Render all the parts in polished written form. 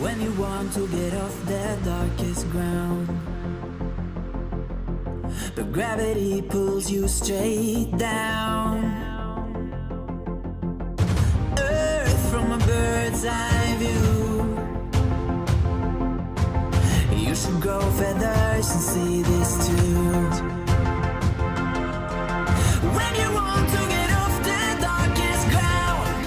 When you want to get off the darkest ground, but gravity pulls you straight down. Earth from a bird's eye view. You should grow feathers and see this too. When you want to get off the darkest ground,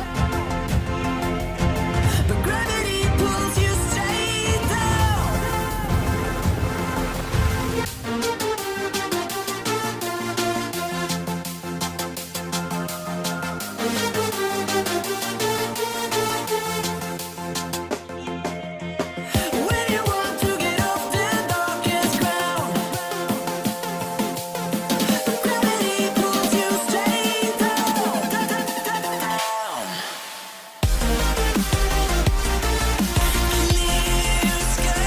but gravity pulls you straight down. When you want to get off the darkest ground, but gravity pulls you straight down. Clear sky.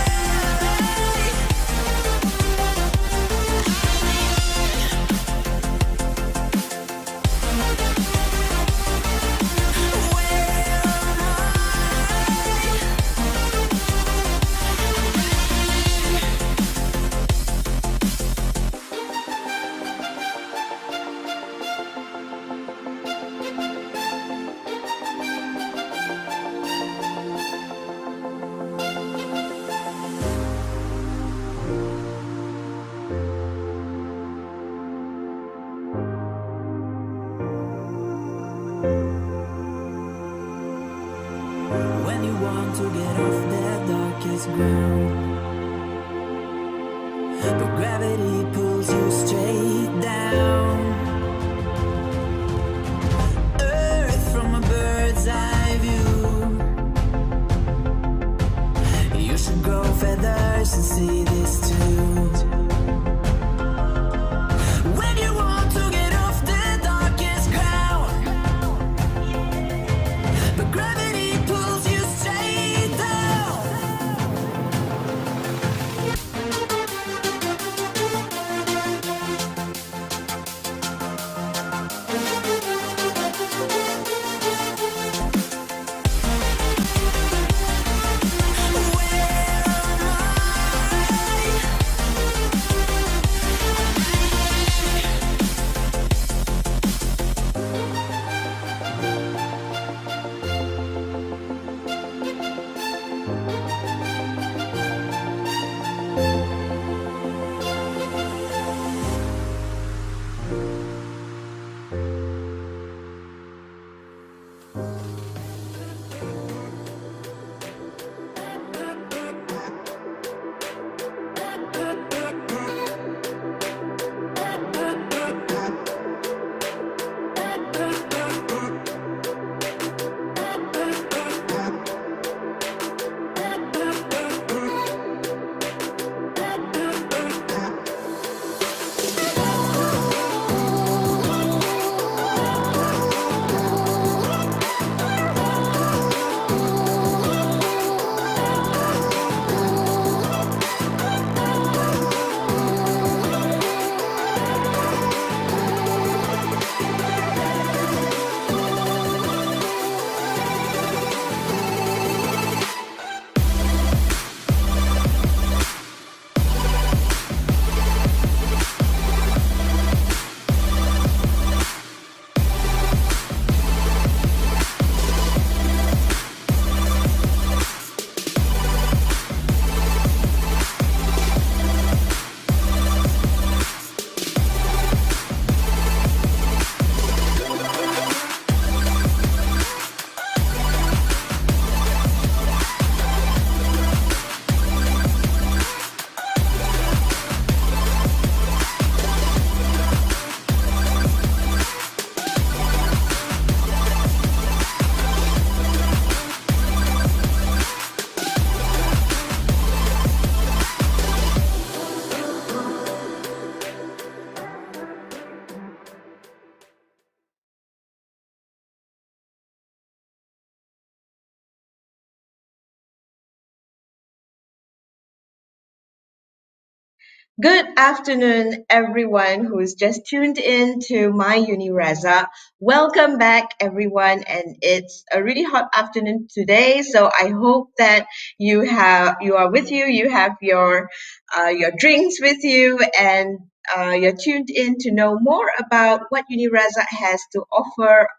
When you want to get off the darkest ground, but gravity pulls you straight down. Earth from a bird's eye view. You should grow feathers and see this too. When you want to get off the darkest ground, but gravity pulls you straight down. Good afternoon, everyone who's just tuned in to my UNIRAZAK. Welcome back, everyone, and it's a really hot afternoon today. So I hope that you are with you. You have your drinks with you, and you're tuned in to know more about what UNIRAZAK has to offer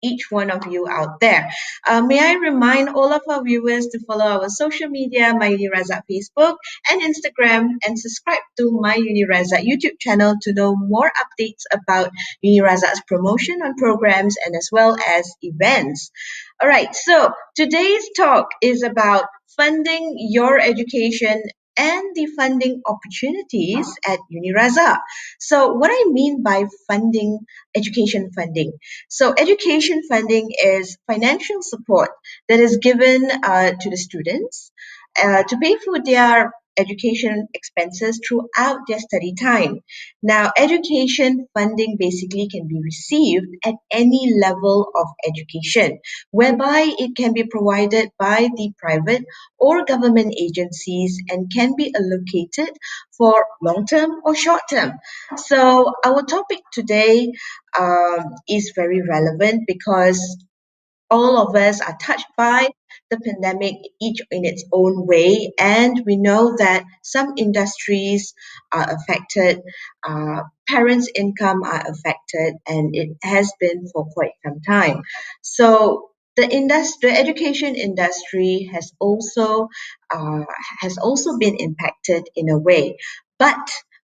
each one of you out there. May I remind all of our viewers to follow our social media, My UniRazak Facebook and Instagram, and subscribe to My UniRazak YouTube channel to know more updates about UniRazak's promotion on programs and as well as events. All right, so today's talk is about funding your education and the funding opportunities at UniRazak. So, what I mean by funding, education funding. So, education funding is financial support that is given to the students to pay for their education expenses throughout their study time. Now, education funding basically can be received at any level of education, whereby it can be provided by the private or government agencies and can be allocated for long term or short term. So, our topic today is very relevant because all of us are touched by the pandemic, each in its own way, and we know that some industries are affected, parents' income are affected, and it has been for quite some time. So the education industry uh, has also been impacted in a way, but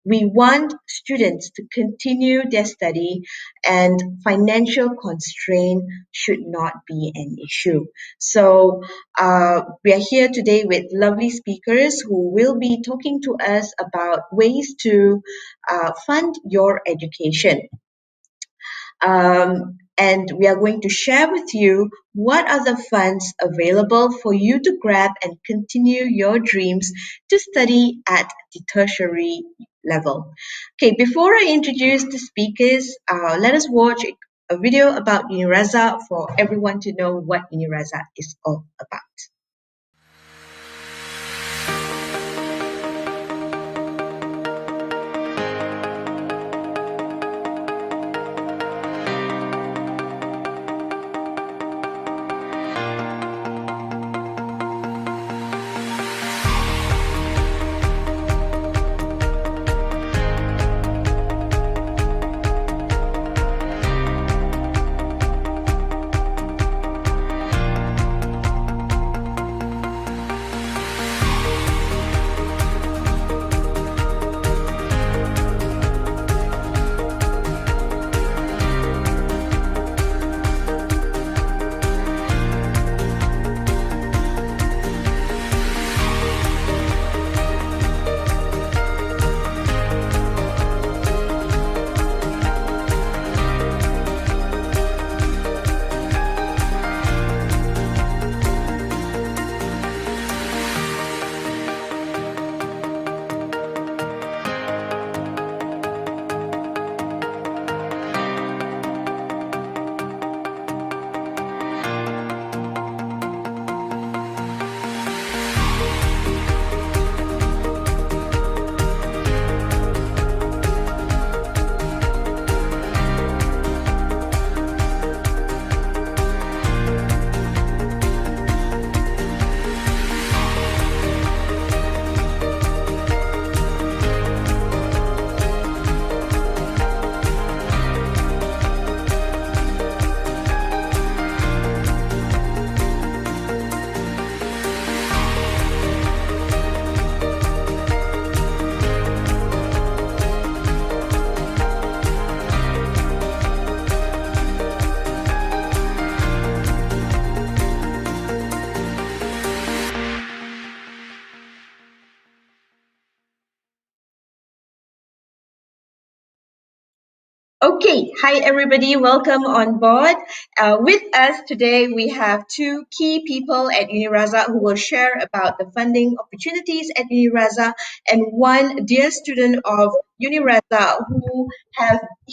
we want students to continue their study, and financial constraint should not be an issue. So, we are here today with lovely speakers who will be talking to us about ways to fund your education. And we are going to share with you what are the funds available for you to grab and continue your dreams to study at the tertiary level. Okay, before I introduce the speakers, let us watch a video about UNIRAZA for everyone to know what UNIRAZA is all about. Okay, hi everybody, welcome on board. With us today, we have two key people at UNIRAZA who will share about the funding opportunities at UNIRAZA, and one dear student of UNIRAZAK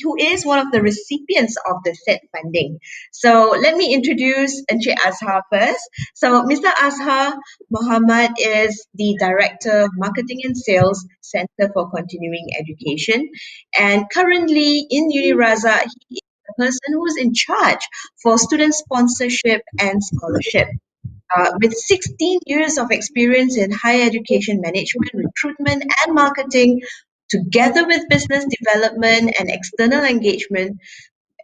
who is one of the recipients of the said funding. So let me introduce Encik Azhar first. So Mr. Azhar Mohamed is the Director of Marketing and Sales, Center for Continuing Education. And currently in UNIRAZAK, he is the person who is in charge for student sponsorship and scholarship. With 16 years of experience in higher education management, recruitment, and marketing, together with business development and external engagement,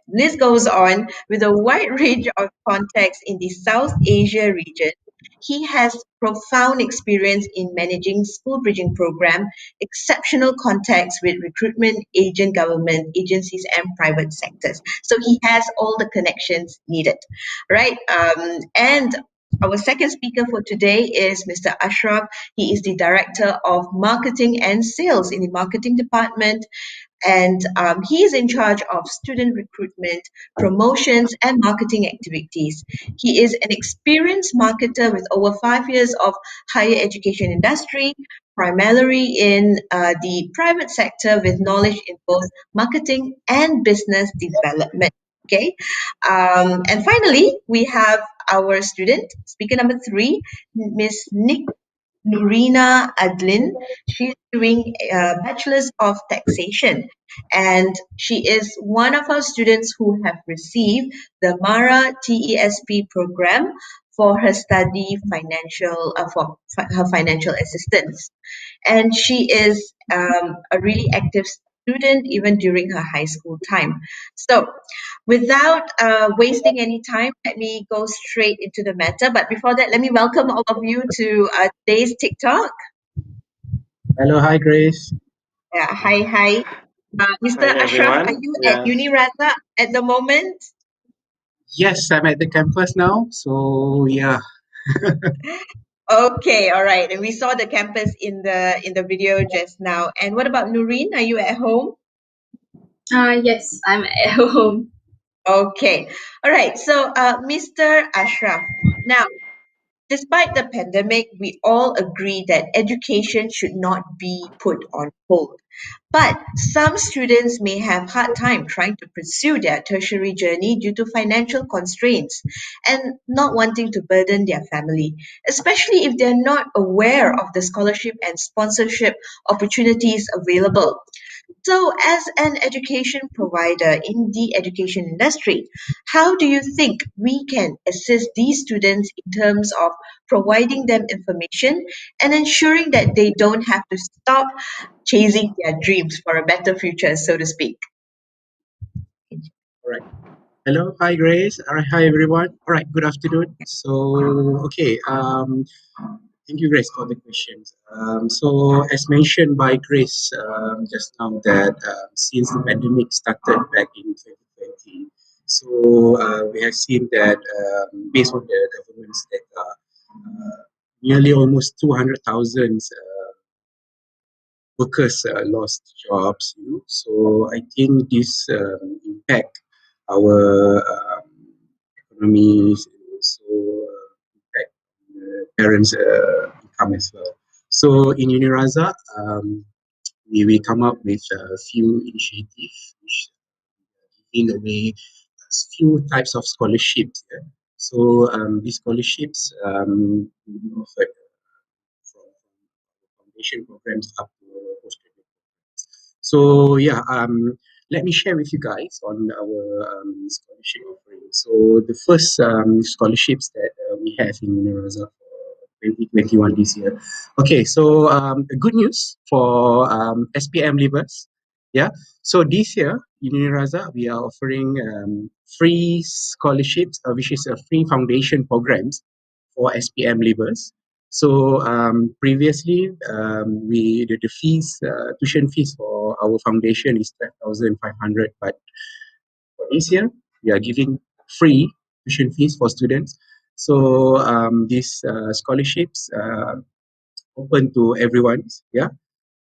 list goes on with a wide range of contacts in the South Asia region. He has profound experience in managing school bridging program, exceptional contacts with recruitment, agent government agencies, and private sectors. So he has all the connections needed, right? And our second speaker for today is Mr. Ashraf. He is the Director of Marketing and Sales in the Marketing Department, and he is in charge of student recruitment, promotions, and marketing activities. He is an experienced marketer with over 5 years of higher education industry, primarily in the private sector with knowledge in both marketing and business development. Okay, and finally, we have our student, speaker number three, Miss Nurina Adlin. She's doing a Bachelor's of Taxation, and she is one of our students who have received the MARA TESP program for her study financial her financial assistance. And she is a really active student even during her high school time. So, without wasting any time, let me go straight into the matter. But before that, let me welcome all of you to today's TikTok. Hello, hi Grace. Yeah, hi, hi. Mr. Hi Ashraf, are everyone. you at Yeah. UNIRAZA at the moment? Yes, I'm at the campus now. So yeah, Okay, all right. And we saw the campus in the video just now. And what about Nureen? Are you at home? Yes, I'm at home. Okay. All right. So, Mr. Ashraf, now, despite the pandemic, we all agree that education should not be put on hold. But some students may have hard time trying to pursue their tertiary journey due to financial constraints and not wanting to burden their family, especially if they're not aware of the scholarship and sponsorship opportunities available. So, as an education provider in the education industry, how do you think we can assist these students in terms of providing them information and ensuring that they don't have to stop chasing their dreams for a better future, so to speak? all right. Hello, hi Grace. All right, hi everyone. All right, good afternoon. So okay, thank you Grace for the questions. So as mentioned by Grace just now that since the pandemic started back in 2020, so we have seen that based on the government's data, nearly almost 200,000 workers lost jobs. So I think this impact our economies and also impact the parents' income as well. So in UNIRAZA, we come up with a few initiatives which in a way few types of scholarships. Yeah. So these scholarships we offer from foundation programs up to postgraduate programs. So yeah, let me share with you guys on our scholarship offering. So the first scholarships that we have in UNIRAZA for 2021 this year. Okay, so good news for SPM leavers. Yeah, so this year in UNIRAZA we are offering free scholarships, which is a free foundation programs for SPM leavers. So previously, the fees, tuition fees for our foundation is 12,500, but for this year we are giving free tuition fees for students. So these scholarships open to everyone. Yeah,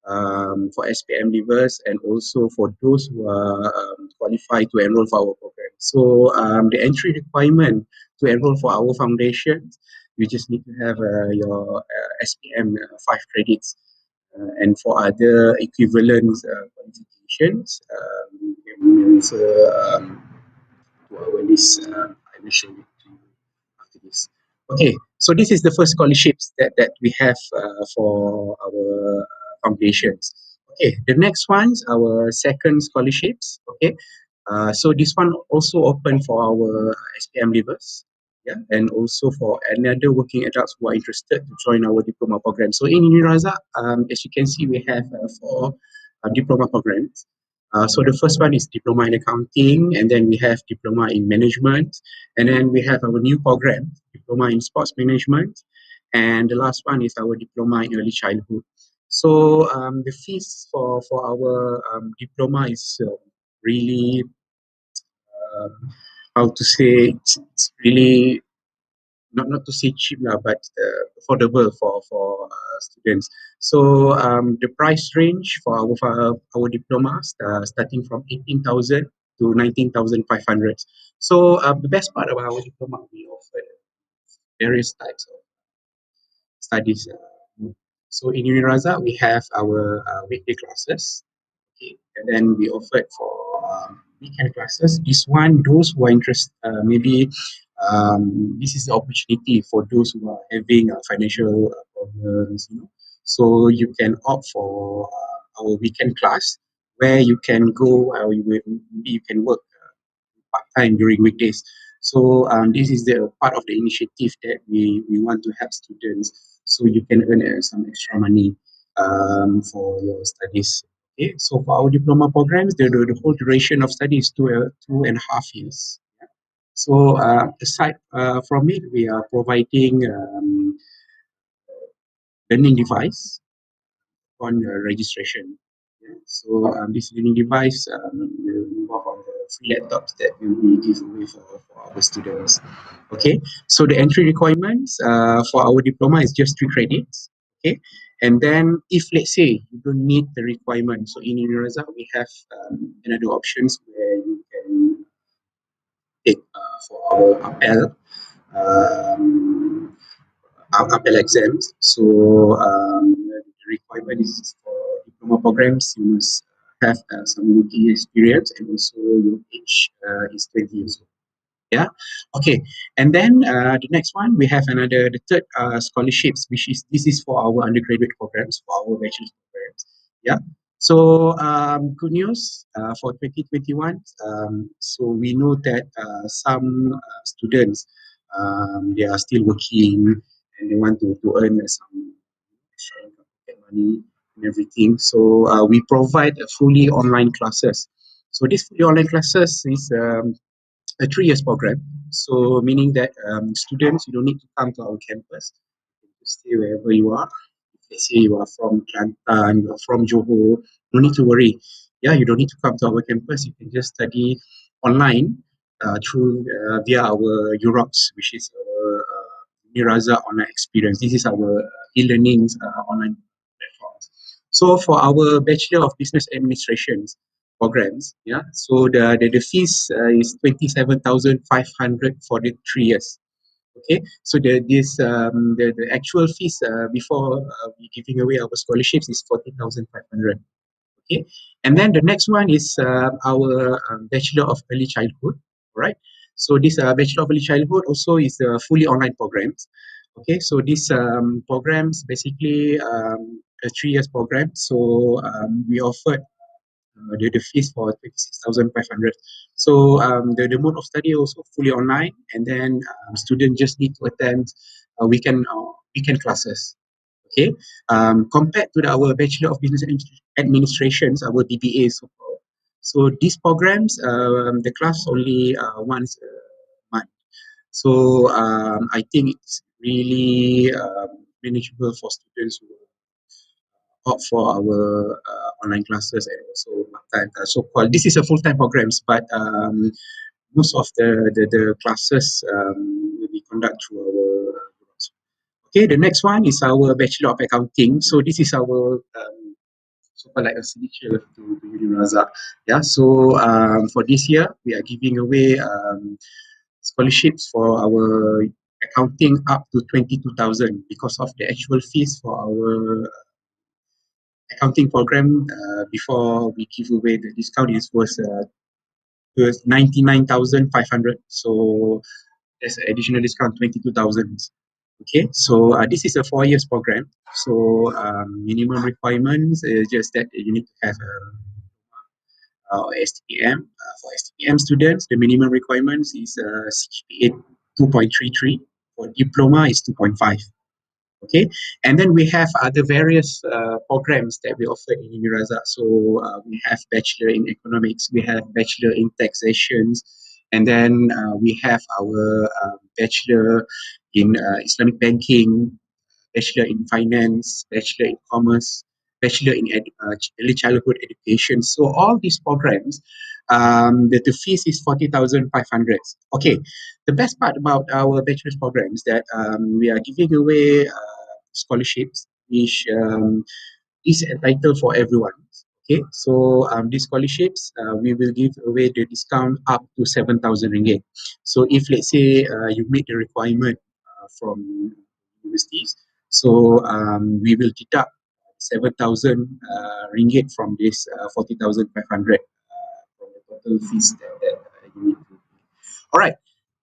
for SPM leavers and also for those who are qualified to enroll for our program. So the entry requirement to enroll for our foundation, you just need to have your SPM 5 credits And for other equivalent qualifications, you can refer to our list. I will show it to you after this. Okay, so this is the first scholarships that we have for our foundations. Okay, the next one's our second scholarships. Okay, so this one also open for our SPM leavers, yeah, and also for another working adults who are interested to join our diploma program. So in UNIRAZAK, as you can see, we have four diploma programs. So the first one is diploma in accounting, and then we have diploma in management, and then we have our new program, diploma in sports management, and the last one is our diploma in early childhood. So the fees for our diploma is really um, how to say it's really not to say cheap lah, but affordable for students. So the price range for our diplomas starting from 18,000 to 19,500. So the best part about our diploma, we offer various types of studies. So in UNIRAZA, we have our weekday classes. Okay, and then we offered for weekend classes. This one, those who are interested, maybe this is the opportunity for those who are having financial problems, you know. So you can opt for our weekend class where you can go, maybe you can work part-time during weekdays. So this is the part of the initiative that we want to help students so you can earn some extra money for your studies. Okay, so for our diploma programs, the whole duration of study is 2.5 years. So aside from it, we are providing learning device on registration. Yeah. So this learning device will involve on the free laptops that we will give away for our students. Okay, so the entry requirements for our diploma is just 3 credits. Okay, and then if let's say you don't meet the requirement, so in UNIRAZA we have another options where you can take for our um, appel exams. So the requirement is for diploma programs, you must have some working experience and also your age is 20 years old. Yeah. Okay. And then the next one, we have the third scholarships, which is this is for our undergraduate programs, for our bachelor programs. Yeah. So good news for 2021. So we know that some students they are still working and they want to earn some extra income, get money and everything. So we provide a fully online classes. So this fully online classes is a 3 years program. So meaning that students, you don't need to come to our campus. You can stay wherever you are. If let's say you are from Kelantan, you are from Johor, no need to worry. Yeah, you don't need to come to our campus. You can just study online through via our UROX, which is our UNIRAZA online experience. This is our e-learning online platforms. So for our Bachelor of Business Administration programs, yeah, so the fees is 27,500 for the 3 years. Okay, so the actual fees before we giving away our scholarships is 40,500. Okay, and then the next one is our Bachelor of Early Childhood. Right, so this Bachelor of Early Childhood also is a fully online programs. Okay, so these programs basically a 3 years program. So we offered the fees for 26,500. So the mode of study also fully online, and then students just need to attend weekend classes. Okay, compared to our Bachelor of Business Administrations, our BBA so called. So these programs, the class only once a month. So I think it's really manageable for students who opt for our online classes and also part-time. So-called this is a full-time programs, but most of the classes will be conducted through our. Okay, the next one is our Bachelor of Accounting. So this is our so-called like a signature to UNIRAZA. Yeah. So for this year, we are giving away scholarships for our accounting up to 22,000 because of the actual fees for our accounting program before we give away the discount was 99,500. So there's an additional discount 22,000. Okay, so this is a 4 years program. So minimum requirements is just that you need to have STPM. For STPM students, the minimum requirements is CGPA 2.33. For diploma is 2.5. Okay, and then we have other various programs that we offer in UNIRAZAK. So we have Bachelor in Economics, we have Bachelor in Taxations, and then we have our Bachelor in Islamic Banking, Bachelor in Finance, Bachelor in Commerce, Bachelor in Early Childhood Education. So all these programs, the fees is 40,500. Okay, the best part about our bachelor's program is that we are giving away scholarships, which is entitled for everyone. Okay, so these scholarships, we will give away the discount up to 7,000 ringgit. So if let's say you meet the requirement from universities, so we will deduct 7,000 ringgit from this 40,500 from the total fees that you need to pay. All right.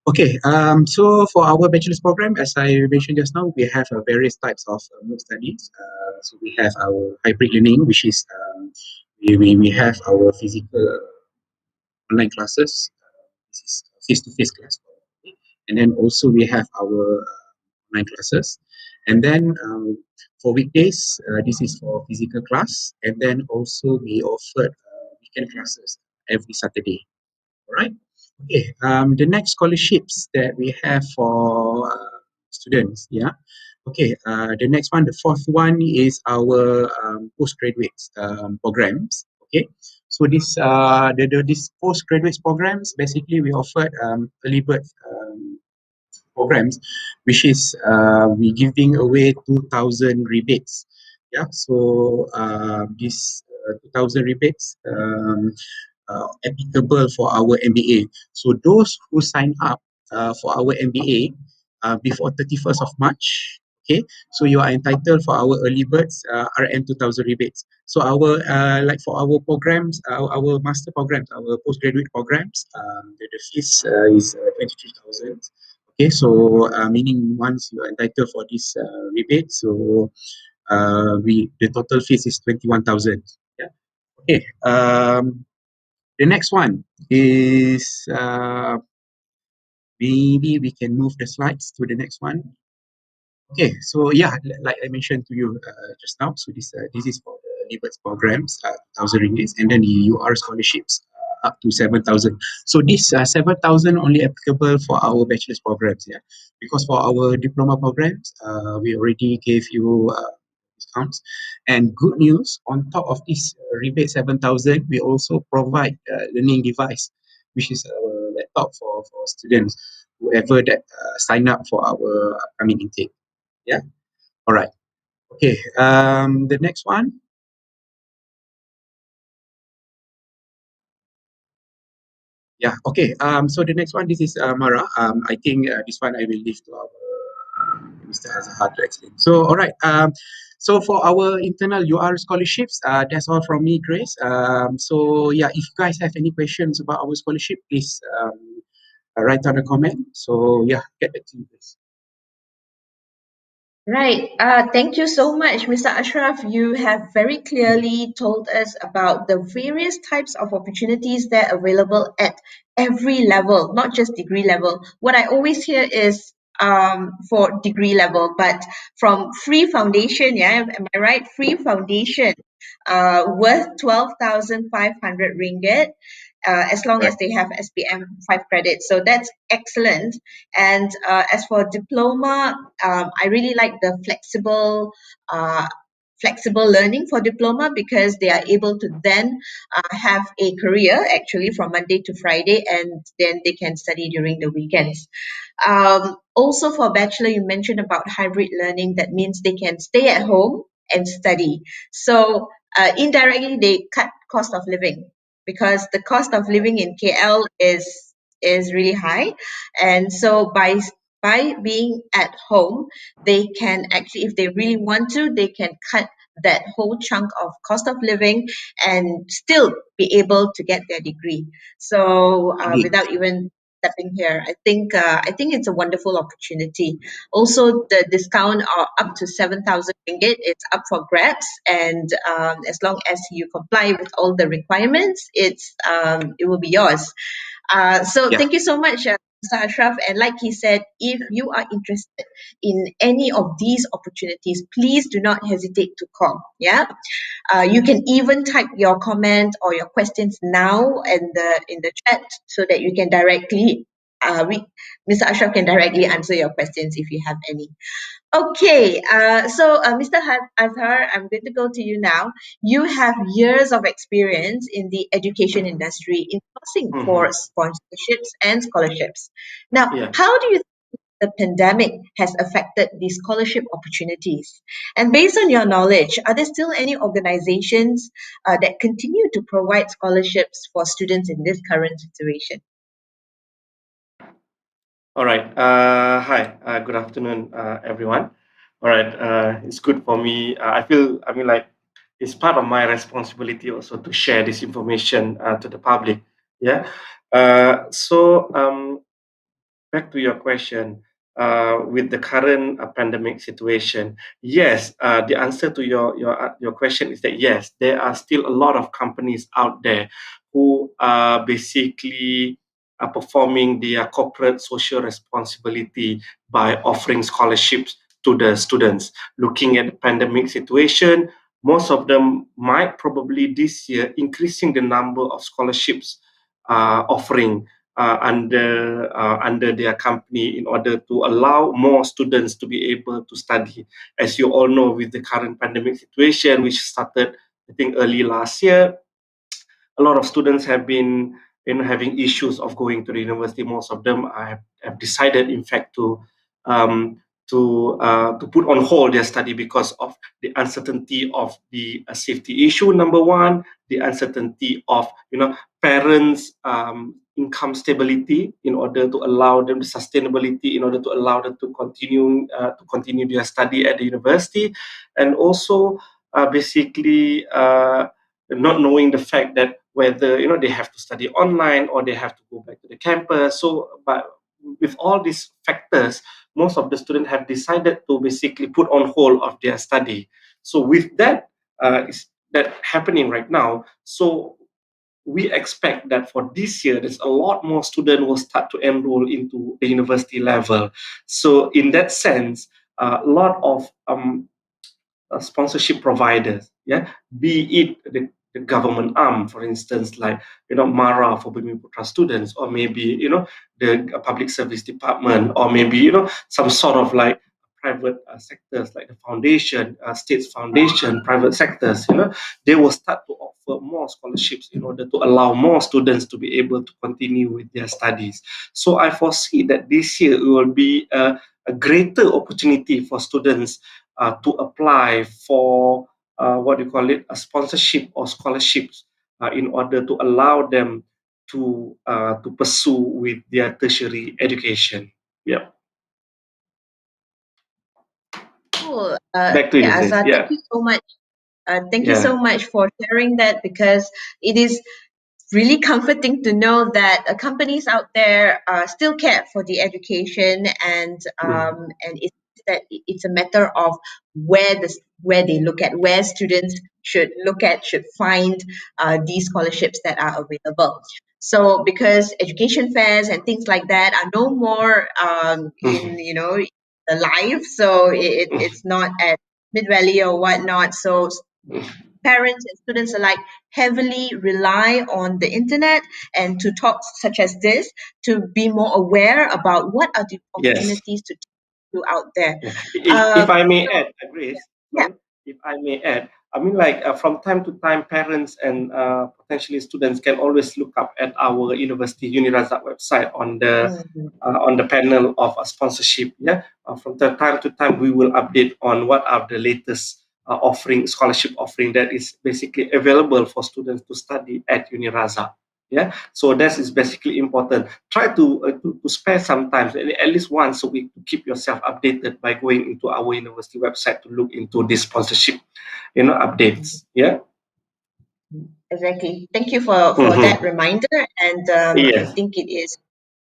Okay, so for our bachelor's program, as I mentioned just now, we have various types of mood studies. So we have our hybrid learning, which is we have our physical online classes. This is face-to-face class. And then also we have our online classes. And then for weekdays, this is for physical class. And then also we offer weekend classes every Saturday. All right. Okay. The next scholarships that we have for students. Yeah. Okay. The next one, the fourth one is our postgraduate programs. Okay. So these postgraduate programs basically we offer early bird programs, which is we giving away 2,000 rebates. Yeah. So this 2,000 rebates. Applicable for our MBA. So those who sign up for our MBA before 31st of March, okay, so you are entitled for our early birds RM 2000 rebates. So our like for our programs, our master programs, our postgraduate programs, the fees is 23,000. Okay, so meaning once you are entitled for this rebate, so the total fees is 21,000. Yeah. Okay. The next one is maybe we can move the slides to the next one. Okay, so yeah, like I mentioned to you just now, so this is for the Liberts programs, 1,000 ringgit, and then the UR scholarships up to 7,000. So this 7,000 only applicable for our bachelor's programs, yeah, because for our diploma programs, we already gave you discounts. And good news, on top of this rebate 7,000, we also provide learning device, which is our laptop for students, whoever that sign up for our upcoming intake. Yeah. All right. Okay. The next one. Yeah. Okay. So the next one, this is Mara. I think this one I will leave to our Mr. Azhar to explain. So, all right. So for our internal UR scholarships, that's all from me, Grace. So yeah, if you guys have any questions about our scholarship, please write down a comment. So yeah, get back to you, please. Right. Thank you so much, Mr. Ashraf. You have very clearly told us about the various types of opportunities that are available at every level, not just degree level. What I always hear is for degree level, but from free foundation, yeah, am I right? Free foundation, worth 12,500 ringgit. As long as Right. they have SPM 5 credits. So that's excellent. And as for diploma, I really like the flexible learning for diploma because they are able to then have a career actually from Monday to Friday and then they can study during the weekends. Also for bachelor, you mentioned about hybrid learning. That means they can stay at home and study. So indirectly, they cut cost of living because the cost of living in KL is really high, and so by being at home, they can actually, if they really want to, they can cut that whole chunk of cost of living and still be able to get their degree. So Indeed. without even stepping here, I think it's a wonderful opportunity. Also, the discount are up to 7,000 ringgit. It's up for grabs, and as long as you comply with all the requirements, it will be yours. So Yeah. thank you so much, Mr. Ashraf. And like he said, if you are interested in any of these opportunities, please do not hesitate to call. Yeah, you can even type your comment or your questions now in the chat so that you can directly. Mr. Ashraf can directly answer your questions if you have any. Okay, Mr. Azhar, I'm going to go to you now. You have years of experience in the education industry in sourcing for sponsorships and scholarships. Now, Yeah. how do you think the pandemic has affected these scholarship opportunities? And based on your knowledge, are there still any organizations that continue to provide scholarships for students in this current situation? All right. Hi. Good afternoon, everyone. All right. It's good for me. I mean, like, it's part of my responsibility also to share this information to the public. Yeah. Back to your question, with the current pandemic situation, yes, the answer to your question is that yes, there are still a lot of companies out there who are basically performing their corporate social responsibility by offering scholarships to the students. Looking at the pandemic situation, most of them might probably this year increasing the number of scholarships offering under their company in order to allow more students to be able to study. As you all know, with the current pandemic situation, which started I think early last year, a lot of students have been having issues of going to the university. Most of them have decided, in fact, um, to put on hold their study because of the uncertainty of the safety issue. Number one, the uncertainty of parents' income stability in order to allow them the sustainability in order to allow them to continue their study at the university, and also basically. Not knowing the fact that whether they have to study online or they have to go back to the campus. So, but with all these factors, most of the students have decided to basically put on hold of their study. So, with that, is that happening right now? So, we expect that for this year, there's a lot more students will start to enroll into the university level. So, in that sense, a lot of sponsorship providers, yeah, be it the government arm, for instance, like Mara for Bumi Putra students, or maybe the public service department, or maybe some sort of like private sectors like the foundation, states foundation, private sectors, they will start to offer more scholarships in order to allow more students to be able to continue with their studies. So I foresee that this year it will be a greater opportunity for students to apply for what do you call it, a sponsorship or scholarships in order to allow them to pursue with their tertiary education. Yeah. Cool. Back to you, Yeah, Grace. Azhar, thank Yeah. you so much. Thank you Yeah. so much for sharing that because it is really comforting to know that companies out there still care for the education and it's that it's a matter of where they look at where students should find these scholarships that are available. So because education fairs and things like that are no more in the live, so it's not at Mid Valley or whatnot. So parents and students alike heavily rely on the internet and to talks such as this to be more aware about what are the Yes. opportunities to do out there. Yeah. If Um, I may add, Grace, yeah. sorry, if I may add, I mean, like from time to time, parents and potentially students can always look up at our university UNIRAZAK website Mhm. on the panel of sponsorship. Yeah, from the time to time, we will update on what are the latest offering scholarship offering that is basically available for students to study at UNIRAZAK. Yeah, so that is basically important. Try to spare some time, at least once a week, to keep yourself updated by going into our university website to look into this sponsorship, updates. Yeah. Exactly. Thank you for Mm-hmm. that reminder. And I Yes. think it is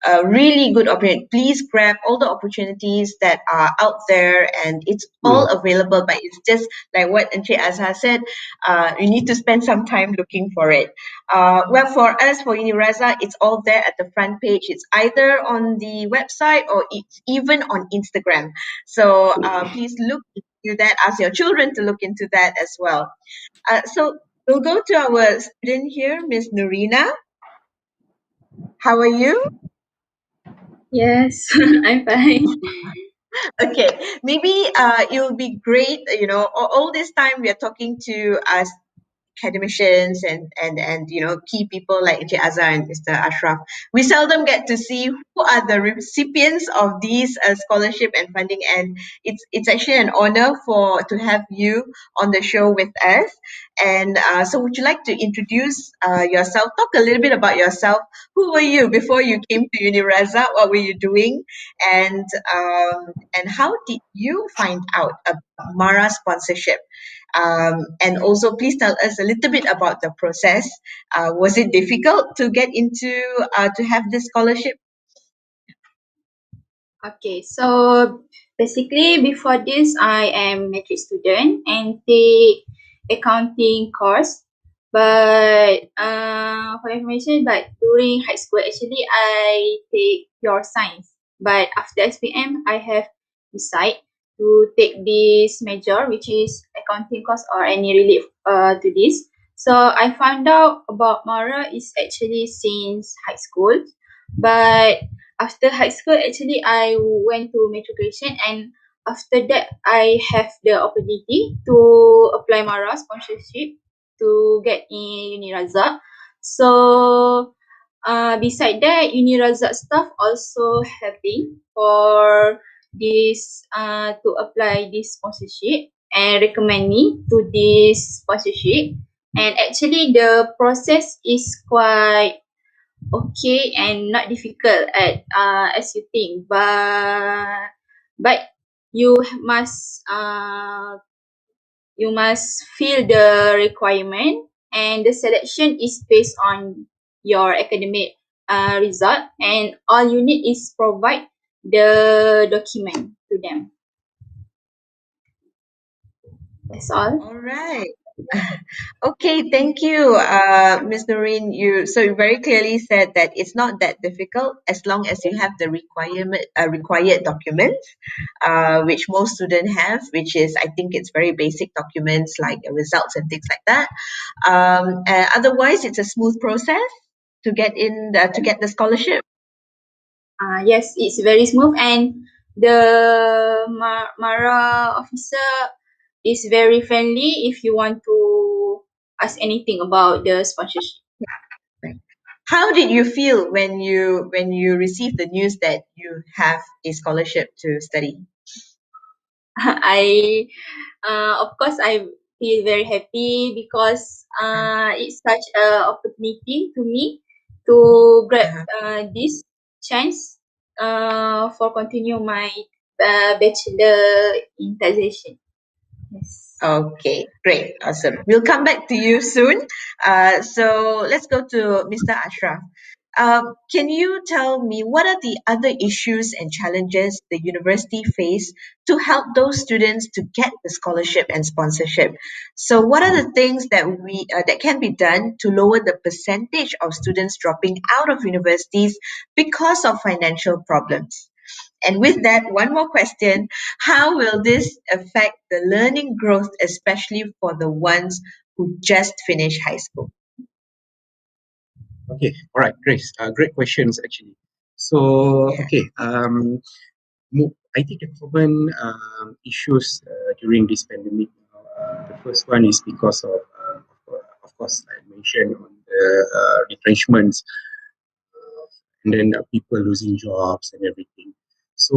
a really good opportunity. Please grab all the opportunities that are out there, and it's all Mm. available. But it's just like what Encik Azhar said, you need to spend some time looking for it. Well, for us, for UNIRAZAK, it's all there at the front page. It's either on the website or it's even on Instagram. So please look into that. Ask your children to look into that as well. So we'll go to our student here, Miss Nurina. How are you? Yes, I'm fine. Okay, maybe it will be great. All this time we are talking to us academicians and key people like Encik Azhar and Mr. Ashraf. We seldom get to see who are the recipients of these scholarship and funding, and it's actually an honor for to have you on the show with us. And so, would you like to introduce yourself? Talk a little bit about yourself. Who were you before you came to UNIRAZA? What were you doing? And and how did you find out about Mara sponsorship? And also, please tell us a little bit about the process. Was it difficult to get into to have this scholarship? Okay, so basically before this, I am matric student and take accounting course. But for information, but during high school, actually I take pure science. But after SPM, I have decided to take this major, which is accounting course or any relief to this. So I found out about Mara is actually since high school, but after high school, actually I went to matriculation, and after that I have the opportunity to apply Mara sponsorship to get in UNIRAZAK. So beside that, UNIRAZAK staff also helping for this to apply this sponsorship and recommend me to this sponsorship. And actually the process is quite okay and not difficult as you think, but you must fill the requirement, and the selection is based on your academic result, and all you need is provide the document to them. That's all. All right. Okay, thank you, Ms. Noreen. You very clearly said that it's not that difficult as long as you have the required documents, which most students have, which is I think it's very basic documents like results and things like that. Otherwise, it's a smooth process to get in to get the scholarship. Yes, it's very smooth, and the Mara officer is very friendly if you want to ask anything about the sponsorship. Right. How did you feel when you received the news that you have a scholarship to study? I of course I feel very happy because it's such a opportunity to me to grab Uh-huh. this chance for continue my bachelor in taxation. Yes. Okay, great, awesome. We'll come back to you soon. So let's go to Mr. Ashraf. Can you tell me what are the other issues and challenges the university face to help those students to get the scholarship and sponsorship? So, what are the things that can be done to lower the percentage of students dropping out of universities because of financial problems? And with that, one more question. How will this affect the learning growth, especially for the ones who just finished high school? Okay, all right, Grace. Great questions actually. So, Yeah. okay, I think the common issues during this pandemic. The first one is because of course, I mentioned on the retrenchments, and then people losing jobs and everything. So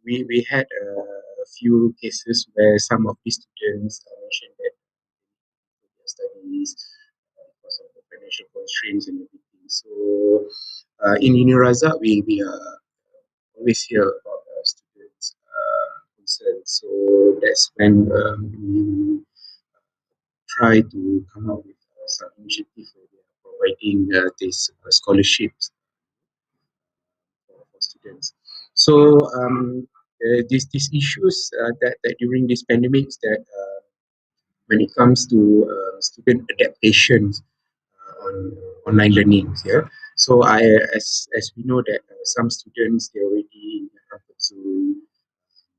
we had a few cases where some of these students mentioned that their studies because of the financial constraints and everything. So in UNIRAZAK, we always hear about students' concerns. So that's when we try to come up with some initiative where we are providing these scholarships for students. So these issues that during this pandemic is that when it comes to student adaptation on online learning here. So as we know that some students they already in the comfort zone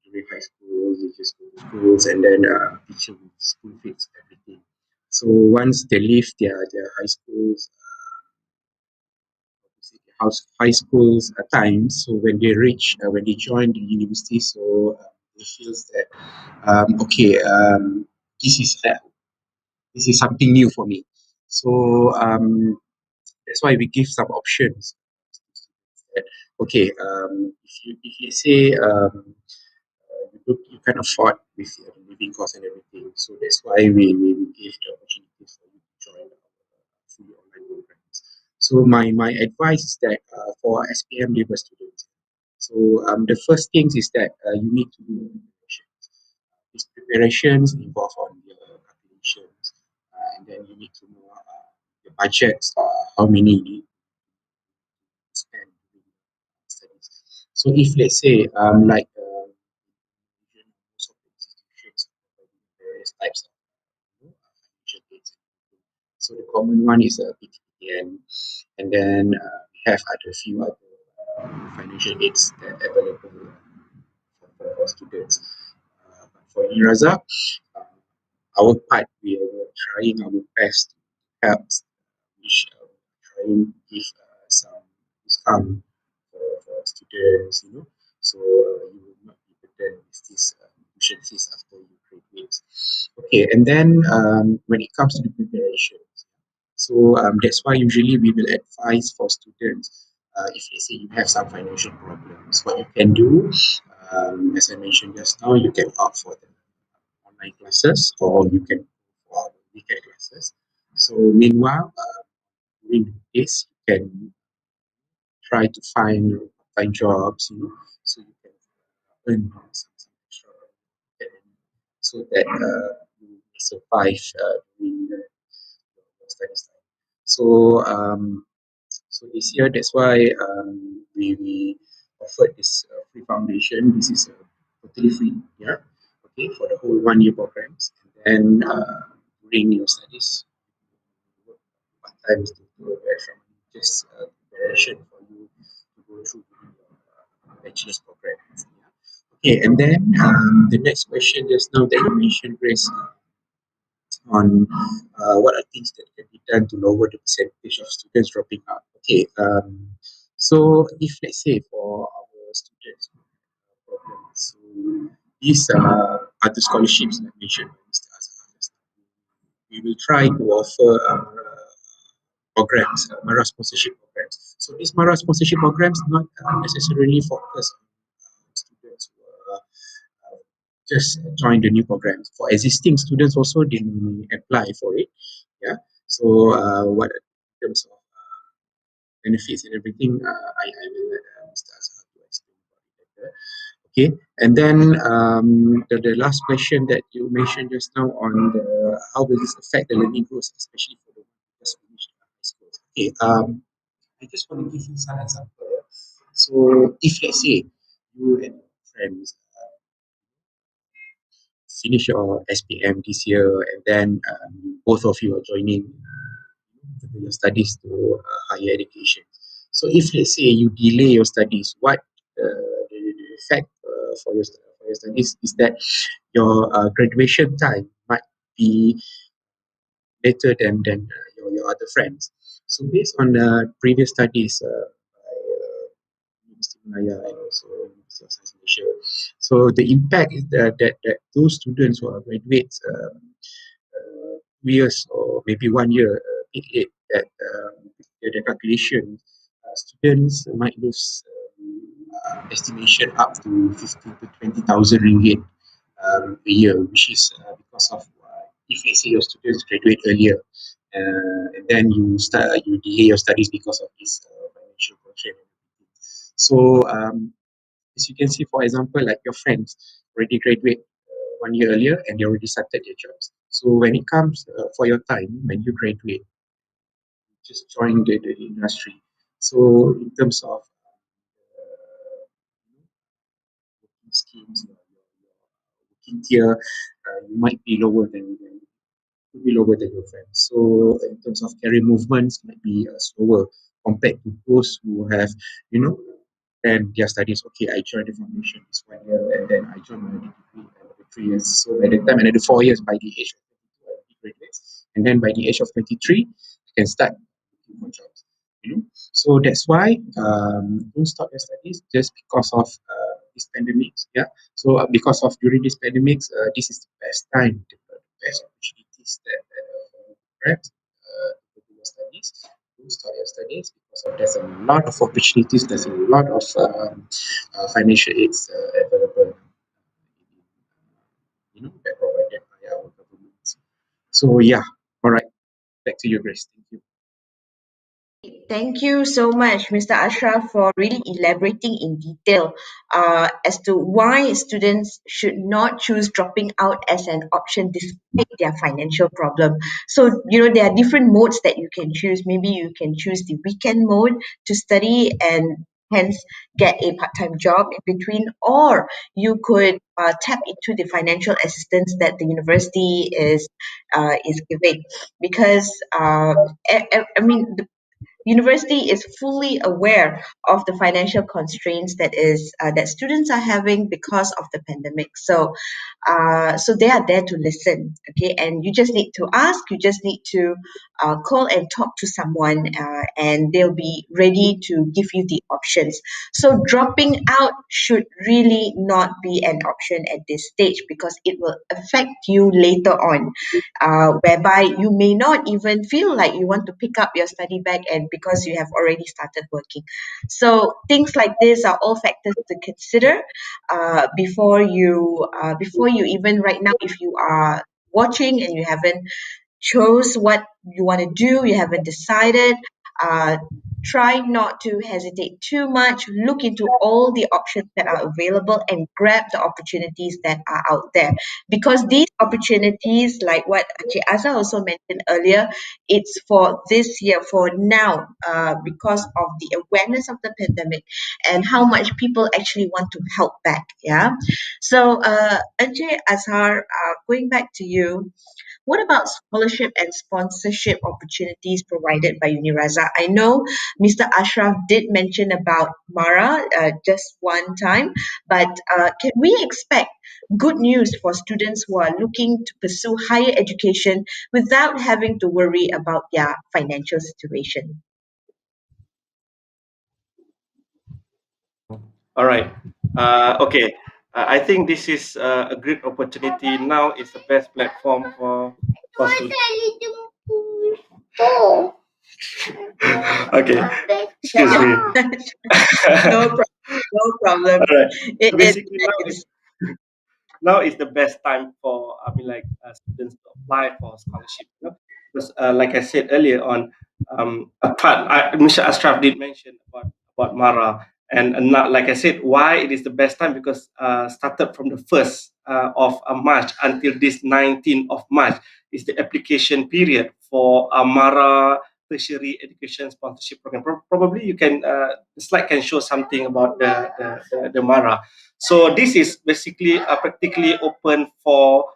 during high school, they just go to schools and then teacher will school fees everything. So once they leave their high schools, high schools at times. So when they reach, when they join the university, so they feel that okay, this is something new for me. So that's why we give some options. That, okay, if you say you can afford with your living costs and everything, so that's why we give the opportunity for you to join fully online programs. So my advice is that for SPM labor students, so the first things is that you need to do preparations. These preparations involve on your calculations, and then you need to know your budgets, how many you need to spend during studies. So if let's say like most of the institutions providing various types of financial aids. So the common one is a PTPN, and then we have other few other financial aids that are available for students. But for UNIRAZAK, our part we are trying our best to help, which trying to give some discount for students, you know. So you will not be burdened with this tuition fees after you graduate. Okay, and then when it comes to the preparations, so that's why usually we will advise for students if let's say you have some financial problems, what you can do, as I mentioned just now, you can opt for the online classes or you can for weekend classes. So meanwhile, during this, you can try to find jobs, you know, so you can earn some extra, so that you may survive during your studies time. So so this year, that's why we offered this free foundation. This is totally free, yeah, okay, for the whole 1 year programs. And then during your studies, part times to from just preparation for you to go through during your bachelor's program. Yeah. Okay, and then the next question just now that you mentioned, Grace, on what are things that can be done to lower the percentage of students dropping out. Okay, so if let's say for our students problems, so these other scholarships like mentioned by Mr. Azhar, we will try to offer programs, Mara sponsorship programs. So these Mara sponsorship programs not necessarily focus on students who are just join the new programs. For existing students also, they may apply for it. Yeah. So what in terms of benefits and everything, I will let Mr. Azhar to explain about it later. Okay. And then the last question that you mentioned just now on the how will this affect the learning growth, especially for the one who just finished high school. Okay. I just want to give you some example. So if let's say you and your friends finish your SPM this year, and then both of you are joining your studies to higher education. So if let's say you delay your studies, what the effect for your studies is that your graduation time might be better than your other friends. So based on previous studies by University of Malaya and also University of Science Malaysia, so the impact is that those students who are graduates 2 years or maybe 1 year it that the calculation students might lose estimation up to 15 to 20,000 ringgit a year, which is because of if let's say your students graduate earlier, and then you delay your studies because of this financial constraint. So as you can see, for example, like your friends already graduate 1 year earlier and they already started their jobs. So when it comes for your time, when you graduate, just join the industry. So in terms of working schemes, your working tier, you might be lower than could be lower than your friends. So in terms of career movements, might be slower compared to those who have, you know, and their studies. Okay, I joined the foundation this 1 year, and then I joined my degree another 3 years. So by the time another 4 years, by the age of 22, I already graduate, and then by the age of 23, I can start looking for jobs. So that's why don't stop your studies just because of this pandemic. Yeah. So because of during this pandemic, this is the best time, the best opportunities that perhaps to do your studies. Don't stop your studies because there's a lot of opportunities. There's a lot of financial aids available. That provided by our government. So yeah. All right. Back to you, Grace. Thank you. Thank you so much, Mr. Ashraf, for really elaborating in detail as to why students should not choose dropping out as an option despite their financial problem. So, there are different modes that you can choose. Maybe you can choose the weekend mode to study and hence get a part-time job in between, or you could tap into the financial assistance that the university is giving, because I mean the university is fully aware of the financial constraints that students are having because of the pandemic. So they are there to listen, okay? And you just need to ask, you just need to call and talk to someone, and they'll be ready to give you the options. So dropping out should really not be an option at this stage because it will affect you later on, whereby you may not even feel like you want to pick up your study bag and because you have already started working. So things like this are all factors to consider before you even right now, if you are watching and you haven't chose what you want to do, you haven't decided, uh, try not to hesitate too much. Look into all the options that are available and grab the opportunities that are out there. Because these opportunities, like what Azhar also mentioned earlier, it's for this year, for now, because of the awareness of the pandemic and how much people actually want to help back. Yeah. So, Azhar, going back to you, what about scholarship and sponsorship opportunities provided by UNIRAZAK? I know Mr. Ashraf did mention about Mara just one time, but can we expect good news for students who are looking to pursue higher education without having to worry about their financial situation? All right. Okay. I think this is a great opportunity. Now is the best platform for students. Okay. Excuse me. No problem. No problem. All right. It, So it, basically, it's now is the best time for students to apply for scholarship. Because like I said earlier on, Mr. Ashraf did mention about Mara, and not, like I said, why it is the best time, because started from the 1st of March until this 19th of March is the application period for Mara tertiary education sponsorship program. Probably you can the slide can show something about the Mara. So this is basically practically open for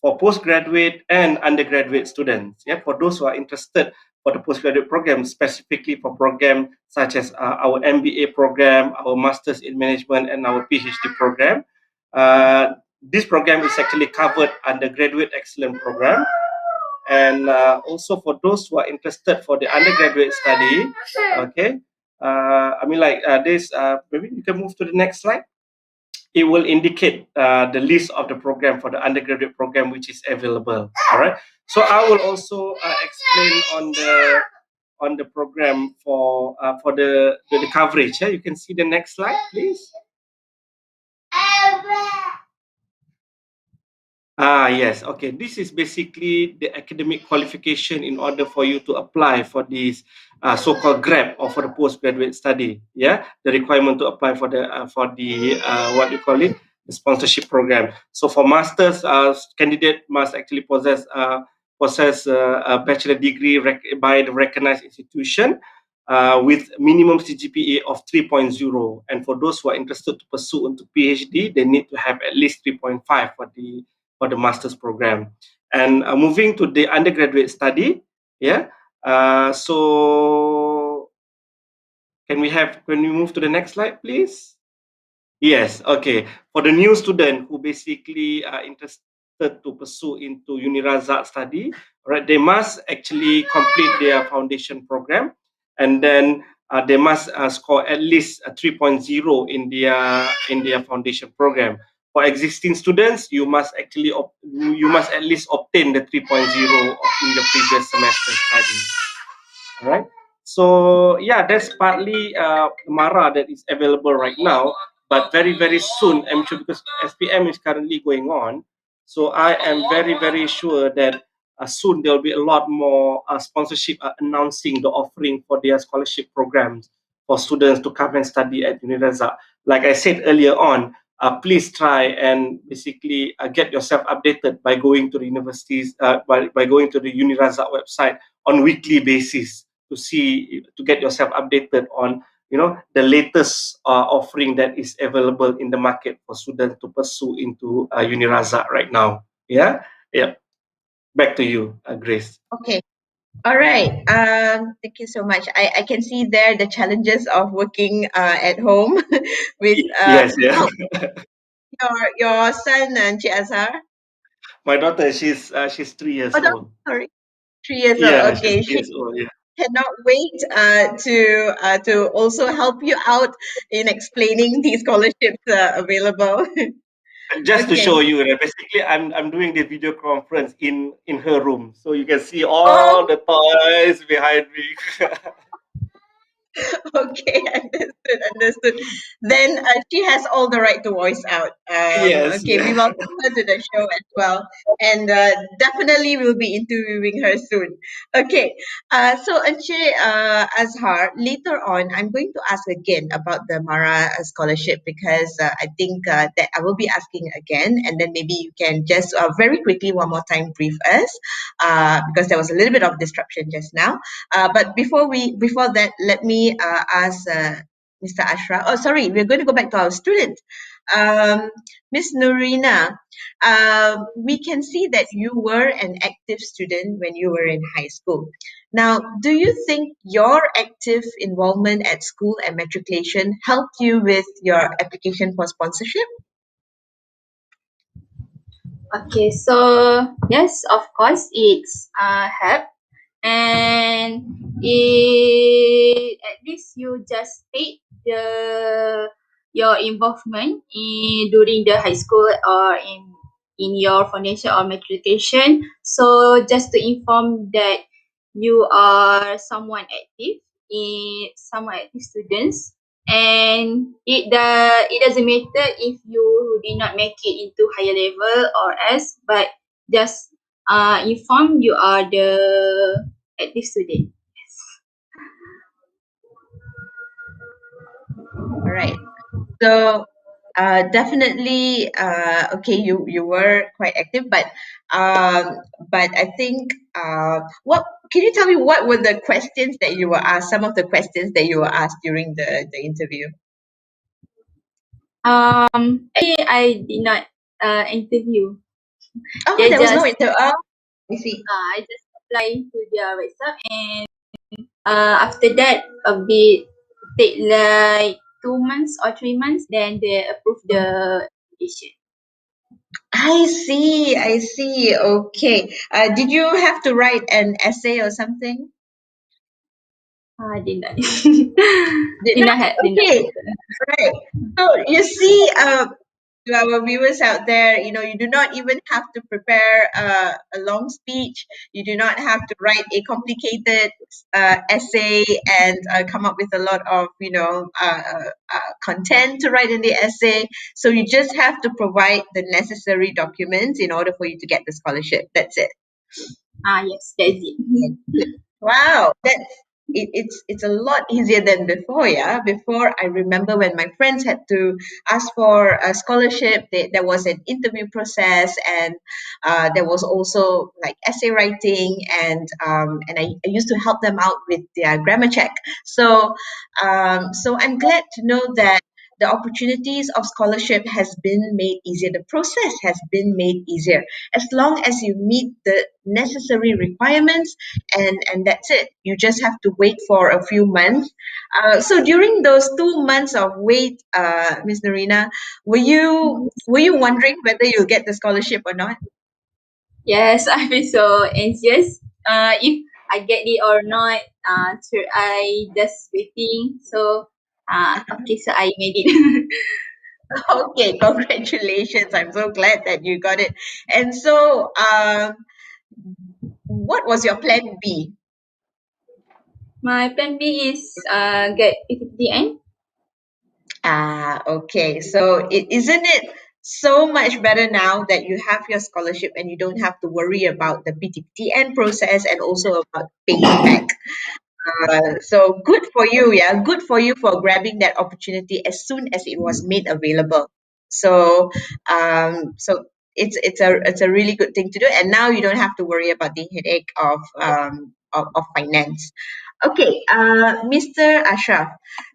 for postgraduate and undergraduate students. Yeah, for those who are interested for the postgraduate program, specifically for program such as our MBA program, our Masters in Management, and our PhD program. This program is actually covered under Graduate Excellent Program. And also for those who are interested for the undergraduate study, okay, maybe you can move to the next slide. It will indicate the list of the program for the undergraduate program which is available. All right. So I will also explain on the program for the coverage. Yeah? You can see the next slide, please. Yes. Okay. This is basically the academic qualification in order for you to apply for this so-called GRAP or for the postgraduate study. Yeah, the requirement to apply for the what you call it, the sponsorship program. So for masters, candidate must actually possess a bachelor degree by the recognized institution. With minimum CGPA of 3.0, and for those who are interested to pursue into PhD, they need to have at least 3.5 for the master's program. And moving to the undergraduate study, yeah. So can we move to the next slide, please? Yes, okay. For the new student who basically are interested to pursue into UNIRAZAK study, right, they must actually complete their foundation program, and then they must score at least a 3.0 in their foundation program. For existing students, you must at least obtain the 3.0 in the previous semester study. All right. So yeah, that's partly Mara that is available right now, but very soon, I'm sure, because SPM is currently going on. So I am very sure that soon there will be a lot more sponsorship announcing the offering for their scholarship programs for students to come and study at UNIRAZAK. Like I said earlier on, please try and basically get yourself updated by going to the universities, by going to the UNIRAZAK website on weekly basis to get yourself updated on the latest offering that is available in the market for students to pursue into UNIRAZAK right now. Yeah. Back to you, Grace. Okay. All right. Thank you so much. I can see there the challenges of working at home with Yes, yeah. how your son and Azhar. My daughter, she's 3 years Oh, no, old. sorry, 3 years old. Yeah, she's Okay, three she years old. Yeah. cannot wait to also help you out in explaining the scholarships available. Just to show Okay. you that basically I'm doing the video conference in her room, so you can see all Oh, the toys behind me. okay, understood. Then she has all the right to voice out. Yes. Okay, we welcome her to the show as well, and definitely we'll be interviewing her soon. Okay, so Anche Azhar, later on, I'm going to ask again about the Mara scholarship because I think that I will be asking again, and then maybe you can just very quickly one more time brief us because there was a little bit of disruption just now. But before that, let me ask Mr. Ashraf. Oh, sorry, we're going to go back to our student, um, Miss Nurina. We can see that you were an active student when you were in high school. Now, do you think your active involvement at school and matriculation helped you with your application for sponsorship? Okay, so yes, of course, it's help, and at least you just take your involvement in during the high school or in your foundation or matriculation. So just to inform that you are someone active in someone active students, and it doesn't matter if you did not make it into higher level or else, but just inform you are the active student. All right. So definitely okay you were quite active but I think what can you tell me what were the questions that you were asked, some of the questions that you were asked during the interview? Actually, I did not interview. Oh, They there was no just interview. Oh, I see. I just apply to their website, and after that a bit take like 2 months or 3 months, then they approve the application. I see, okay. Did you have to write an essay or something? Did not Did did not. not have did not Okay, have. right. So you see to our viewers out there, you do not even have to prepare a long speech. You do not have to write a complicated essay and come up with a lot of, content to write in the essay. So you just have to provide the necessary documents in order for you to get the scholarship. That's it. Yes, that's it. Wow, it's a lot easier than before, yeah. Before, I remember when my friends had to ask for a scholarship, there was an interview process, and there was also like essay writing, and I used to help them out with their grammar check. So I'm glad to know that the opportunities of scholarship has been made easier. The process has been made easier as long as you meet the necessary requirements, and that's it. You just have to wait for a few months. So during those 2 months of wait, Miss Nurina, were you wondering whether you'll get the scholarship or not? Yes, I feel so anxious. If I get it or not, so I just waiting. So, okay, so I made it. Okay, congratulations. I'm so glad that you got it. And so, what was your plan B? My plan B is get PTPTN. Okay. So isn't it so much better now that you have your scholarship and you don't have to worry about the PTPTN process and also about paying back? So good for you, yeah. Good for you for grabbing that opportunity as soon as it was made available. So, so it's a really good thing to do, and now you don't have to worry about the headache of finance. Okay, Mr. Ashraf.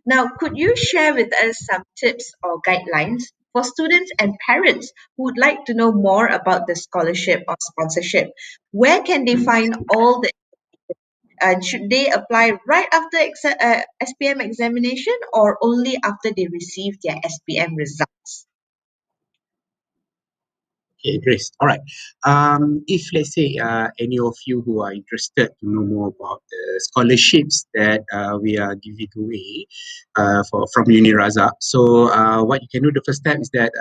Now, could you share with us some tips or guidelines for students and parents who would like to know more about the scholarship or sponsorship? Where can they find all the should they apply right after SPM examination or only after they receive their SPM results? Okay, Grace. All right. If let's say any of you who are interested to know more about the scholarships that we are giving away from UNIRAZAK, so what you can do, the first step is that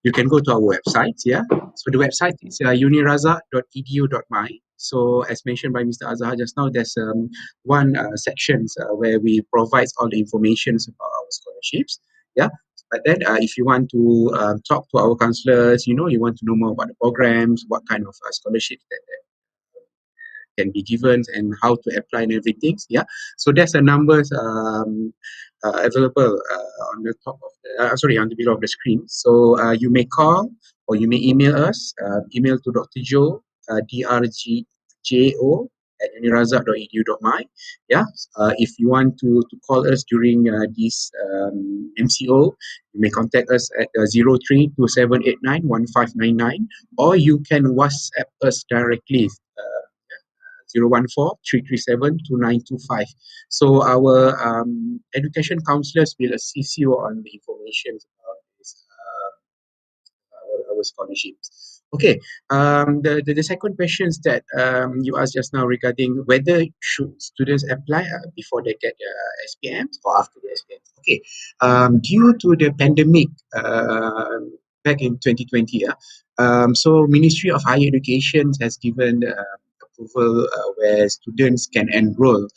you can go to our website. Yeah. So the website is unirazak.edu.my. So as mentioned by Mr. Azhar just now, there's one sections where we provide all the information about our scholarships. Yeah. But then, if you want to talk to our counselors, you want to know more about the programs, what kind of scholarships that can be given, and how to apply and everything. Yeah. So there's a numbers available on the top of on the below of the screen. So you may call or you may email us. Email to Dr. Joe, drgjo @unirazak.edu.my. Yeah. If you want to call us during this MCO, you may contact us at 0327891599, or you can WhatsApp us directly. 014-337-2925. So our education counselors will assist you on the information about this, our scholarships. Okay. The second questions that you asked just now regarding whether should students apply before they get their SPMs or after the SPMs. Okay. Due to the pandemic back in 2020, so Ministry of Higher Education has given approval where students can enroll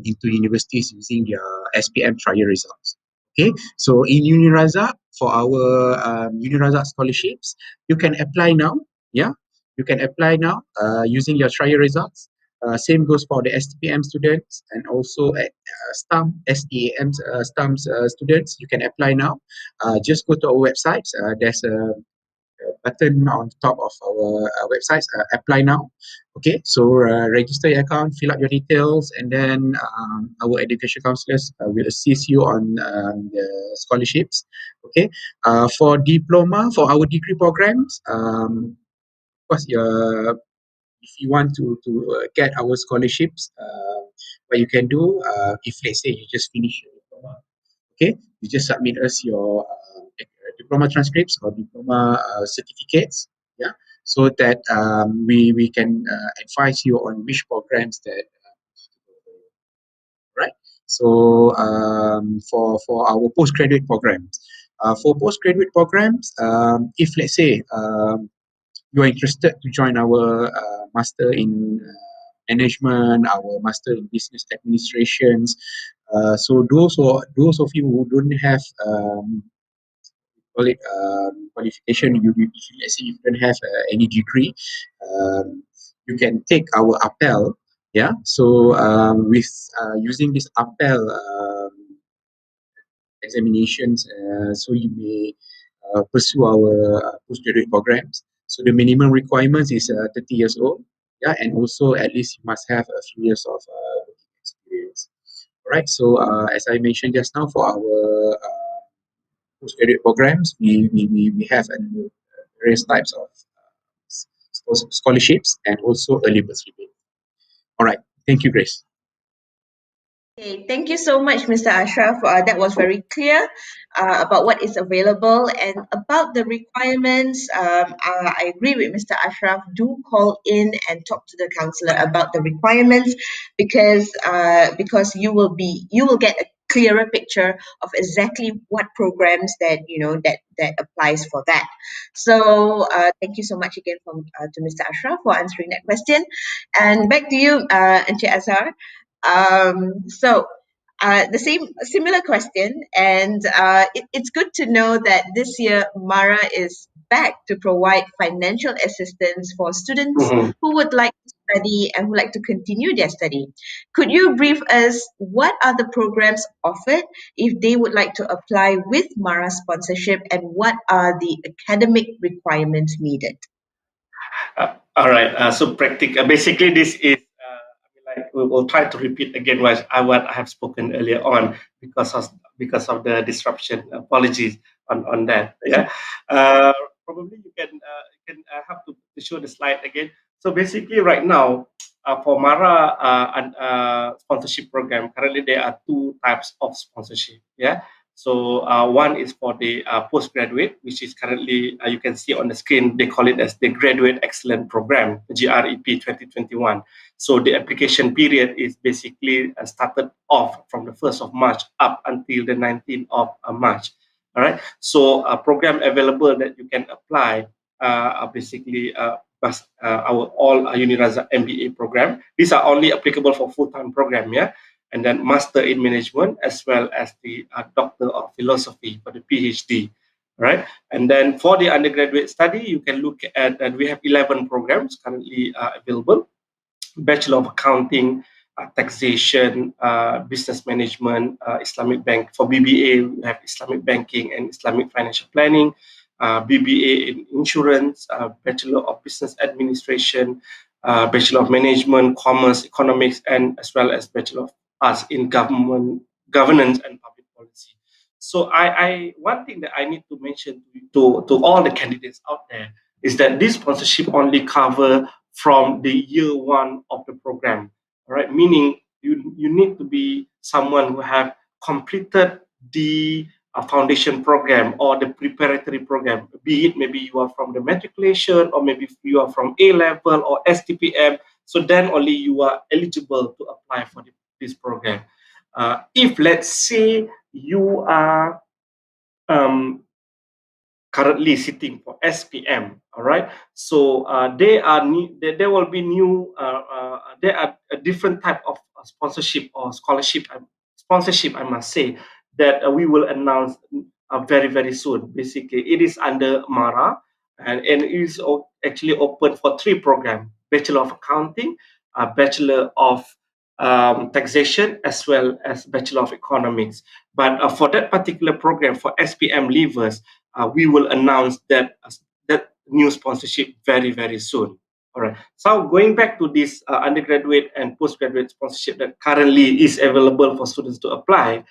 into universities using their SPM trial results. Okay, so in UNIRAZAK, for our UNIRAZAK scholarships, you can apply now. Yeah, you can apply now using your trial results. Same goes for the STPM students and also at STAM, SEAM STAMS students. You can apply now. Just go to our website. There's a button on top of our website, apply now. Okay, so register your account, fill up your details, and then our education counselors will assist you on the scholarships. Okay, for diploma, for our degree programs, of course, if you want to get our scholarships, what you can do, if let's say you just finish your diploma, okay, you just submit us your diploma transcripts or diploma certificates, yeah, so that we can advise you on which programs that right. So for our postgraduate programs, For postgraduate programs, if let's say you are interested to join our master in management, our master in business administrations, so those of you who don't have call it qualification, let's say you don't have any degree, you can take our appel. Yeah, so with using this appel examinations, so you may pursue our postgraduate programs. So the minimum requirements is 30 years old. Yeah, and also at least you must have a few years of working experience. All right. So as I mentioned just now, for our postgraduate programs, we have various types of scholarships and also early birth rebate. All right. Thank you, Grace. Okay, thank you so much, Mr. Ashraf. That was very clear about what is available and about the requirements. I agree with Mr. Ashraf. Do call in and talk to the counselor about the requirements because you will get a clearer picture of exactly what programs that that applies for that. So thank you so much again to Mr. Ashraf for answering that question. And back to you, Encik Azhar. So the similar question, and it's good to know that this year Mara is back to provide financial assistance for students Mhm. who would like to study and would like to continue their study. Could you brief us what are the programs offered if they would like to apply with Mara sponsorship, and what are the academic requirements needed? All right. So practical. Basically, this is. I mean, like we will try to repeat again what I have spoken earlier on because of the disruption. Apologies on that. Yeah. Uh, Probably you can have to show the slide again. So basically, right now, for Mara sponsorship program, currently there are two types of sponsorship. Yeah. So one is for the postgraduate, which is currently you can see on the screen. They call it as the Graduate Excellent Program, GREP 2021. So the application period is basically started off from the 1st of March up until the 19th of March. All right. So a program available that you can apply are basically our all UNIRAZAK MBA program. These are only applicable for full-time program. Yeah. And then Master in Management, as well as the Doctor of Philosophy for the PhD, right? And then for the undergraduate study, you can look at, and we have 11 programs currently available. Bachelor of Accounting, Taxation, Business Management, Islamic Bank. For BBA, we have Islamic Banking and Islamic Financial Planning, BBA in Insurance, Bachelor of Business Administration, Bachelor of Management, Commerce, Economics, and as well as Bachelor of Arts in Governance and Public Policy. So one thing that I need to mention to all the candidates out there is that this sponsorship only cover from the year one of the program. All right, meaning you need to be someone who have completed the foundation program or the preparatory program, be it maybe you are from the matriculation or maybe you are from A level or STPM. So then only you are eligible to apply for this program. If let's say you are currently sitting for SPM. All right. So there will be new. There are a different type of sponsorship or scholarship. Sponsorship, I must say, that we will announce very very soon. Basically, it is under Mara, and it is actually open for three programs: Bachelor of Accounting, Bachelor of Taxation, as well as Bachelor of Economics. But for that particular program, for SPM leavers, we will announce that new sponsorship very very soon. All right. So going back to this undergraduate and postgraduate sponsorship that currently is available for students to apply,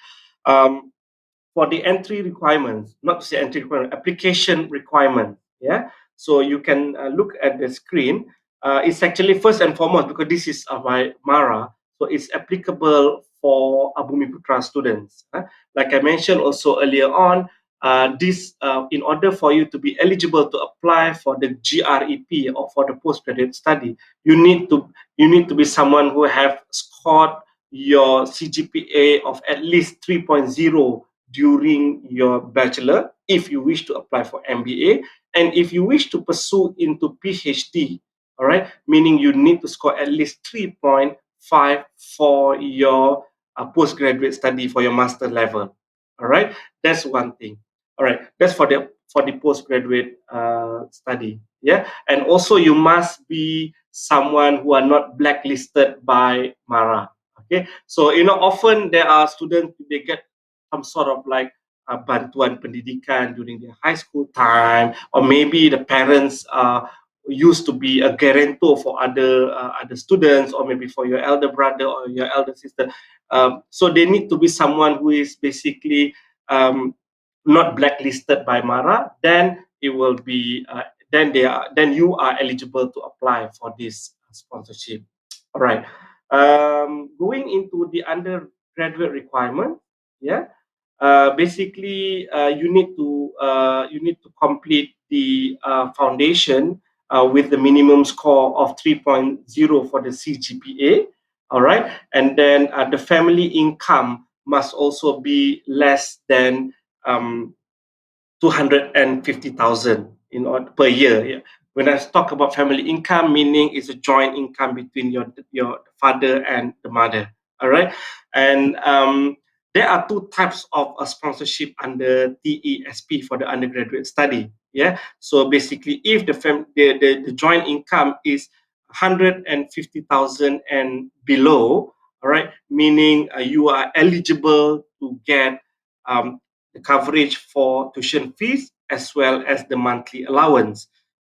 for the entry requirements, not to say entry requirement, application requirement. Yeah. So you can look at the screen. It's actually first and foremost because this is by Mara, so it's applicable for Bumiputra students. Like I mentioned also earlier on, in order for you to be eligible to apply for the GREP or for the postgraduate study, you need to be someone who have scored your CGPA of at least 3.0 during your bachelor if you wish to apply for MBA, and if you wish to pursue into PhD, all right, meaning you need to score at least 3.5 for your postgraduate study for your master level. All right, that's one thing. All right, that's for the postgraduate study. Yeah, and also you must be someone who are not blacklisted by MARA. Okay, so often there are students, they get some sort of like bantuan pendidikan during their high school time, or maybe the parents used to be a guarantor for other students, or maybe for your elder brother or your elder sister. So they need to be someone who is basically not blacklisted by MARA. Then it will be then you are eligible to apply for this sponsorship. All right. Going into the undergraduate requirement, yeah. Basically, you need to complete the foundation with the minimum score of 3.0 for the CGPA. All right, and then the family income must also be less than 250,000 per year. Yeah. When I talk about family income, meaning it's a joint income between your father and the mother. All right, and there are two types of sponsorship under TESP for the undergraduate study. Yeah, so basically, if the joint income is 150,000 and below, all right, meaning you are eligible to get the coverage for tuition fees as well as the monthly allowance.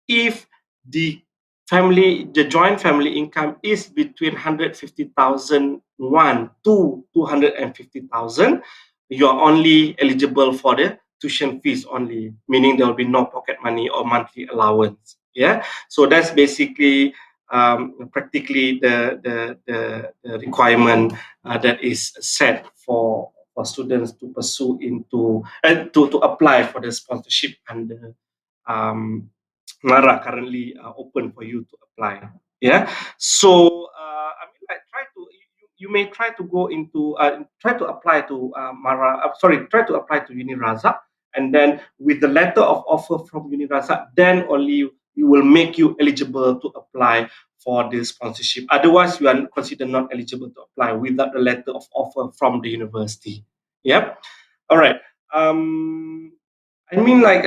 If the joint family income is between 150,000 won to 250,000, you are only eligible for the tuition fees only, meaning there will be no pocket money or monthly allowance. Yeah, so that's basically practically the requirement that is set for students to pursue into and to apply for the sponsorship under MARA currently open for you to apply. Yeah. So I mean, like, you may try to go into try to apply to MARA. Try to apply to UNIRAZAK, and then with the letter of offer from UNIRAZAK, then only you will make you eligible to apply for the sponsorship. Otherwise, you are considered not eligible to apply without the letter of offer from the university. Yep. All right. I mean, like,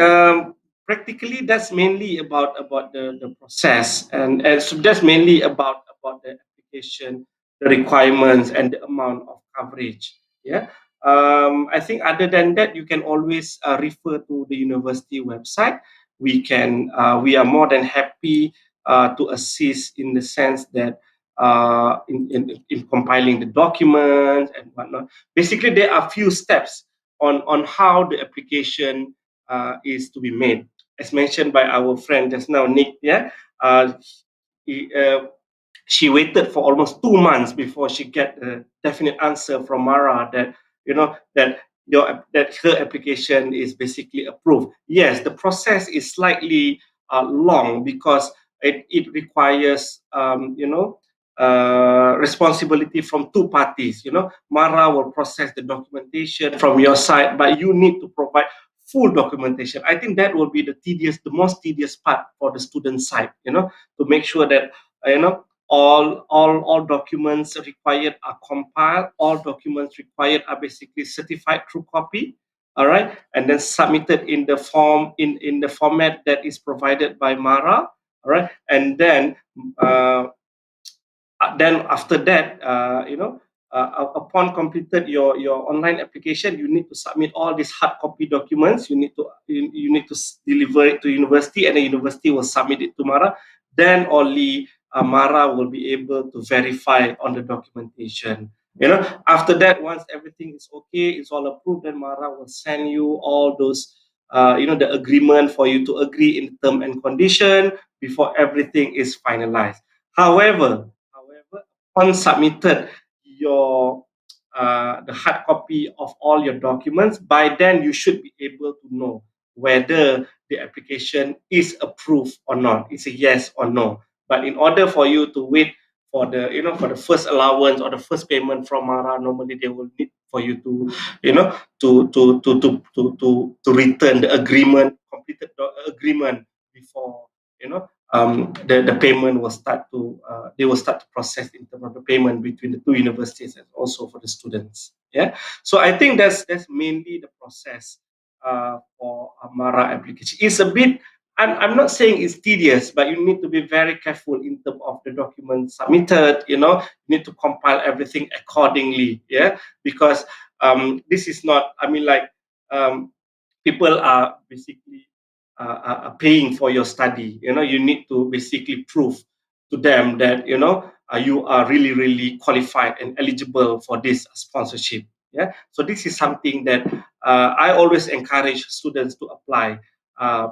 practically, that's mainly about the process, and so that's mainly about the application, the requirements, and the amount of coverage. Yeah. I think other than that, you can always refer to the university website. We are more than happy to assist in the sense that in compiling the documents and whatnot. Basically, there are few steps on how the application is to be made. As mentioned by our friend just now, Nick, yeah, he, she waited for almost 2 months before she get a definite answer from Mara that that her application is basically approved. Yes, the process is slightly long because it requires responsibility from two parties. Mara will process the documentation from your side, but you need to provide full documentation. I think that will be the most tedious part for the student side. To make sure that all documents required are compiled. All documents required are basically certified true copy. All right, and then submitted in the form in the format that is provided by Mara. All right, and then after that, upon completed your online application, you need to submit all these hard copy documents. You need to deliver it to university, and the university will submit it to Mara. Then only Mara will be able to verify on the documentation. After that, once everything is okay, it's all approved, then Mara will send you all those the agreement for you to agree in term and condition before everything is finalized. However, once submitted your the hard copy of all your documents, by then you should be able to know whether the application is approved or not. It's a yes or no. But in order for you to wait for the for the first allowance or the first payment from Mara, normally they will need for you to to return the agreement, completed the agreement before the payment will start to they will start to process in terms of the payment between the two universities and also for the students. Yeah, so I think that's mainly the process for a Mara application. It's a bit. I'm not saying it's tedious, but you need to be very careful in terms of the documents submitted. You need to compile everything accordingly. Yeah, because this is not. I mean, like people are basically paying for your study. You need to basically prove to them that you are really really qualified and eligible for this sponsorship. Yeah, so this is something that I always encourage students to apply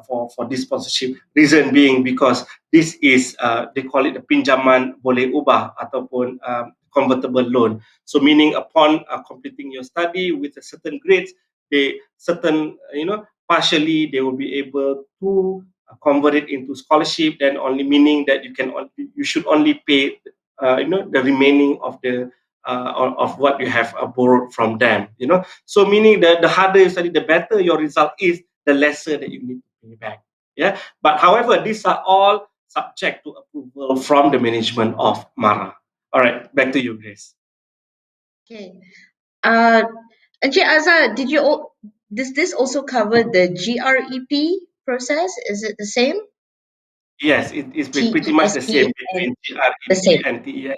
for this sponsorship. Reason being because this is they call it the pinjaman boleh ubah ataupun convertible loan. So meaning upon completing your study with a certain grades, they certain partially they will be able to convert it into scholarship. Then only meaning that you should only pay the remaining of the of what you have borrowed from them. So meaning that the harder you study, the better your result is, the lesser that you need to pay back. Yeah. But however, these are all subject to approval from the management of Mara. All right, back to you, Grace. Okay. Uh, Encik Azhar, does this also cover the GREP process? Is it the same? Yes, it is pretty much the TESP same and between the same. GREP and TES.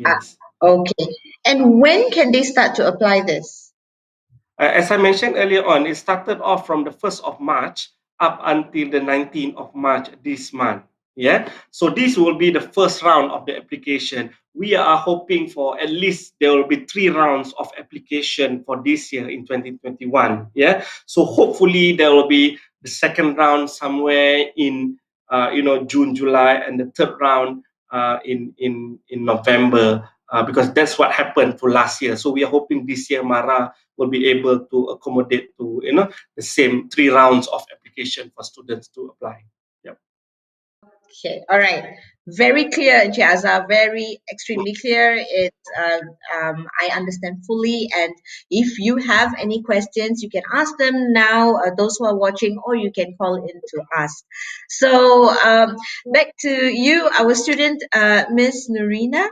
Ah, Yes. okay. And when can they start to apply this? As I mentioned earlier on, it started off from the 1st of March up until the 19th of March this month. Yeah. So this will be the first round of the application. We are hoping for at least there will be 3 rounds of application for this year in 2021. Yeah. So hopefully there will be the second round somewhere in June, July, and the third round in November. Because that's what happened for last year. So we are hoping this year Mara will be able to accommodate to the same 3 rounds of application for students to apply. Yep. Okay, all right. Very clear, Encik Azhar. Very extremely clear. I understand fully. And if you have any questions, you can ask them now. Those who are watching, or you can call in to ask. So back to you, our student, Miss Nurina.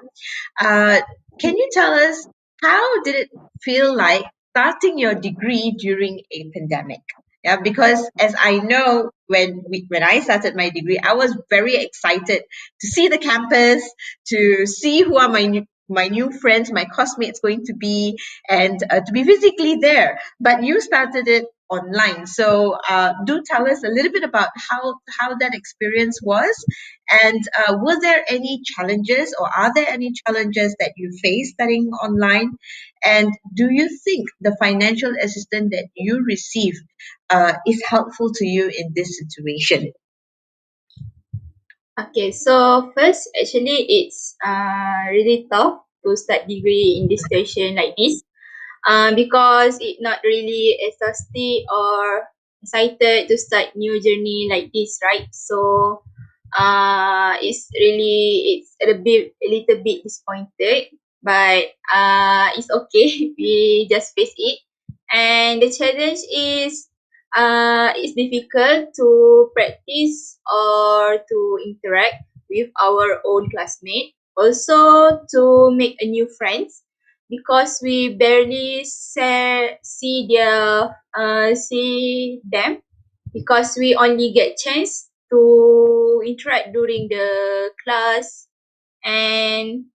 Uh, can you tell us how did it feel like starting your degree during a pandemic? Yeah, because as I know, when I started my degree, I was very excited to see the campus, to see who are my new friends, my classmates going to be, and to be physically there. But you started it online, so do tell us a little bit about how that experience was, and were there any challenges, or are there any challenges that you face studying online? And do you think the financial assistance that you receive is helpful to you in this situation? Okay, so first, actually, it's really tough to start degree in this situation like this. Because it not really exhausted or excited to start new journey like this, right? So, it's a little bit disappointed, but it's okay. We just face it, and the challenge is it's difficult to practice or to interact with our own classmates. Also, to make a new friends because we barely see them because we only get chance to interact during the class, and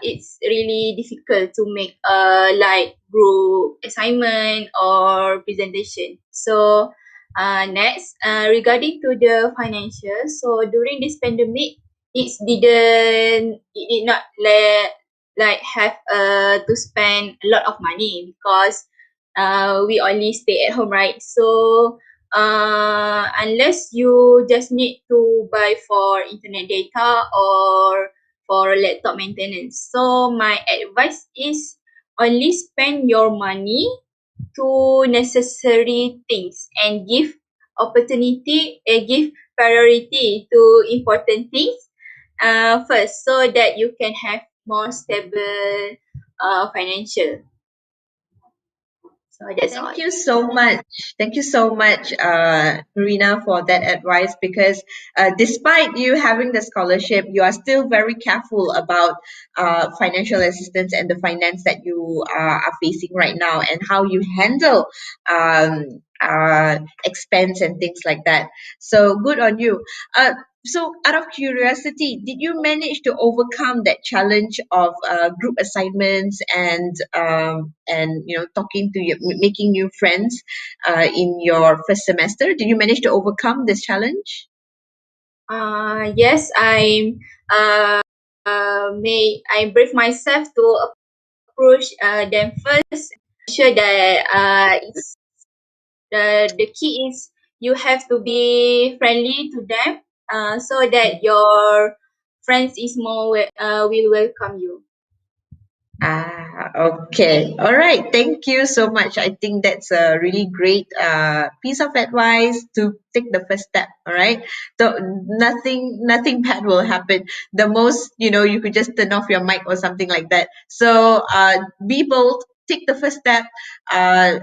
it's really difficult to make a like group assignment or presentation. So next, regarding to the financial, so during this pandemic, it did not like have to spend a lot of money because we only stay at home, right? So unless you just need to buy for internet data or for laptop maintenance. So my advice is only spend your money to necessary things and give priority to important things, first, so that you can have more stable financial. So that's all. Thank you so much. Thank you so much, Nurina, for that advice because despite you having the scholarship, you are still very careful about financial assistance and the finance that you are facing right now and how you handle expense and things like that. So good on you. So, out of curiosity, did you manage to overcome that challenge of group assignments and talking to you, making new friends in your first semester? Did you manage to overcome this challenge? Yes, I brave myself to approach them first. Sure that it's the key is you have to be friendly to them, so that your friends is more will welcome you. Okay. All right. Thank you so much. I think that's a really great piece of advice to take the first step. All right. So nothing bad will happen. The most, you could just turn off your mic or something like that. So be bold. Take the first step. I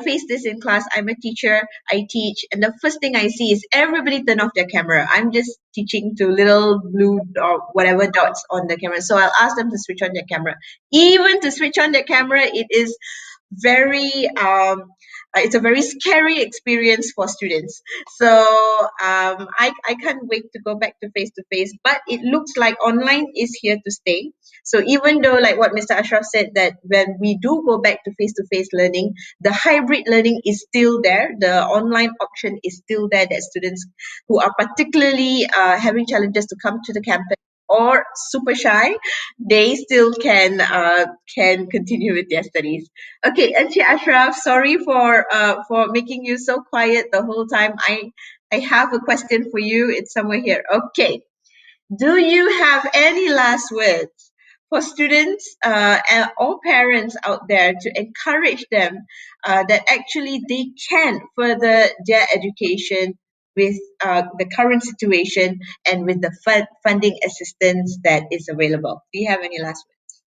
face this in class. I'm a teacher. I teach, and the first thing I see is everybody turn off their camera. I'm just teaching to little blue or whatever dots on the camera. So I'll ask them to switch on their camera. Even to switch on the camera, it is very it's a very scary experience for students. So I can't wait to go back to face, but it looks like online is here to stay. So even though, like what Mr. Ashraf said, that when we do go back to face learning, the hybrid learning is still there. The online option is still there, that students who are particularly having challenges to come to the campus or super shy, they still can continue with their studies. Okay, Auntie Ashraf, sorry for making you so quiet the whole time. I have a question for you. It's somewhere here. Okay, do you have any last words for students or parents out there to encourage them that actually they can further their education with the current situation and with the funding assistance that is available? Do you have any last words?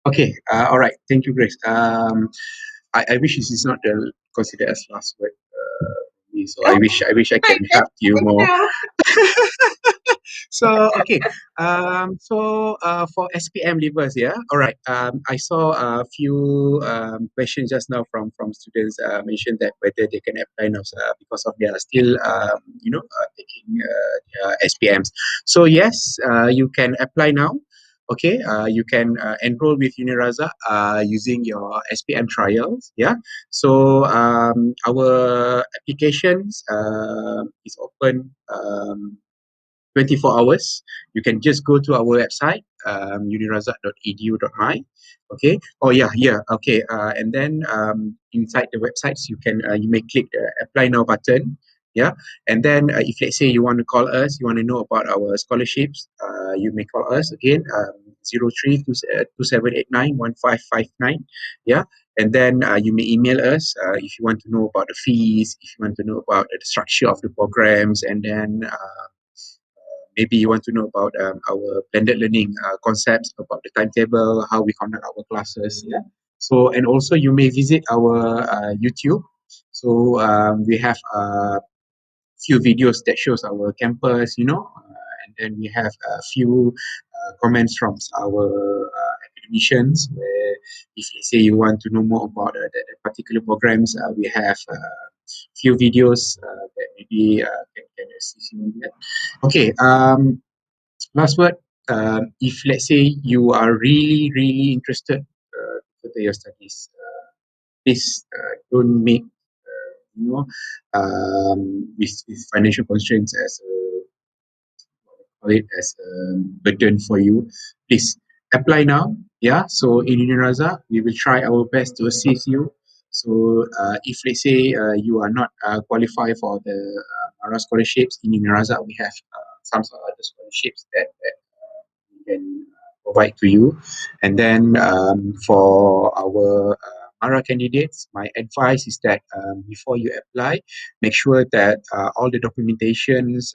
Okay, all right. Thank you, Grace. I wish this is not considered as last word. So I wish I can help you more. So okay, for SPM leavers, yeah, all right. I saw a few questions just now from students mentioned that whether they can apply now because of they are still taking their SPMs. So yes, you can apply now. Okay, you can enroll with UNIRAZAK using your SPM trials. Yeah, so our applications is open. 24 hours. You can just go to our website, unirazak.edu.my. Okay. Oh yeah, yeah. Okay. And then inside the websites, you may click the apply now button. Yeah. And then if let's say you want to call us, you want to know about our scholarships, you may call us again, 0327891559. Yeah. And then you may email us if you want to know about the fees, if you want to know about the structure of the programs, and then maybe you want to know about our blended learning concepts, about the timetable, how we conduct our classes. Yeah. So, and also you may visit our YouTube. So we have a few videos that shows our campus, and then we have a few comments from our academicians where if let's say you want to know more about the particular programs, we have few videos that maybe can assist you in that. Okay, last word. If let's say you are really, really interested further your studies, please don't make with financial constraints as a burden for you. Please apply now. Yeah. So in UNIRAZAK, we will try our best to assist you. So if let's say you are not qualified for the ARA scholarships in UNIRAZAK, we have some sort of other scholarships that we can provide to you. And then for our Mara candidates, my advice is that before you apply, make sure that all the documentations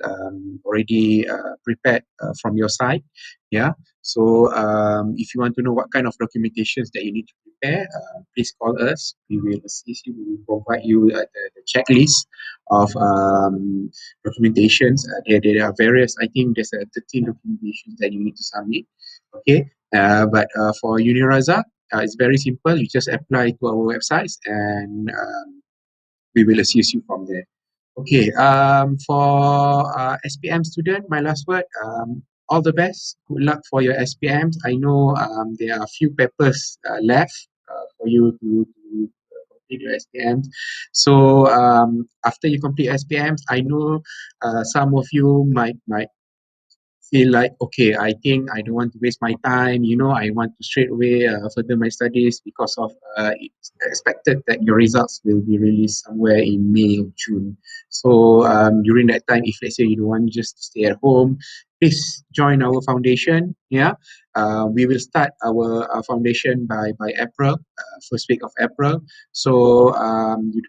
already prepared from your side. Yeah. So if you want to know what kind of documentations that you need to prepare, please call us. We will assist you. We will provide you the checklist of documentations. There are various. I think there's 13 documentations that you need to submit. Okay. But for UNIRAZAK, it's very simple. You just apply to our websites and we will assist you from there. Okay. For SPM student, my last word. All the best. Good luck for your SPMs. I know there are a few papers left for you to complete your SPMs. So after you complete SPMs, I know some of you might feel like, okay, I think I don't want to waste my time, I want to straight away further my studies because of it's expected that your results will be released somewhere in May or June. So during that time, if let's say you don't want just to stay at home, please join our foundation. Yeah, we will start our foundation by April, first week of April. So you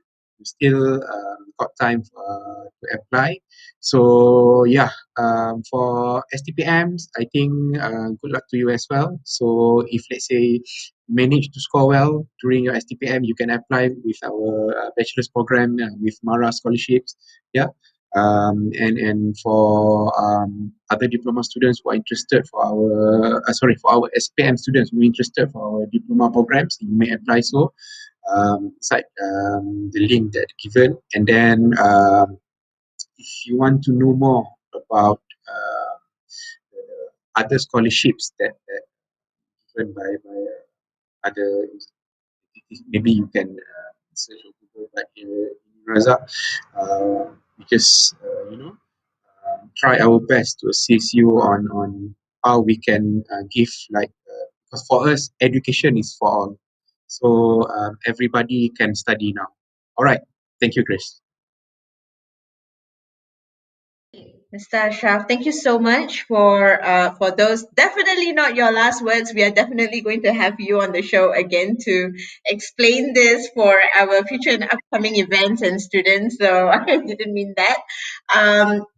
still got time to apply. So yeah, for STPMs, I think good luck to you as well. So if let's say manage to score well during your STPM, you can apply with our bachelor's program with Mara scholarships. Yeah. And for other diploma students who are interested for our SPM students who are interested for our diploma programs, you may apply inside the link that given, and then if you want to know more about the other scholarships that given by other institutes, maybe you can search on Google, like UNIRAZAK. We just try our best to assist you on how we can give, like, because for us education is for all, so everybody can study now. All right, thank you, Grace. Mr. Ashraf, thank you so much for those. Definitely not your last words. We are definitely going to have you on the show again to explain this for our future and upcoming events and students. So I didn't mean that.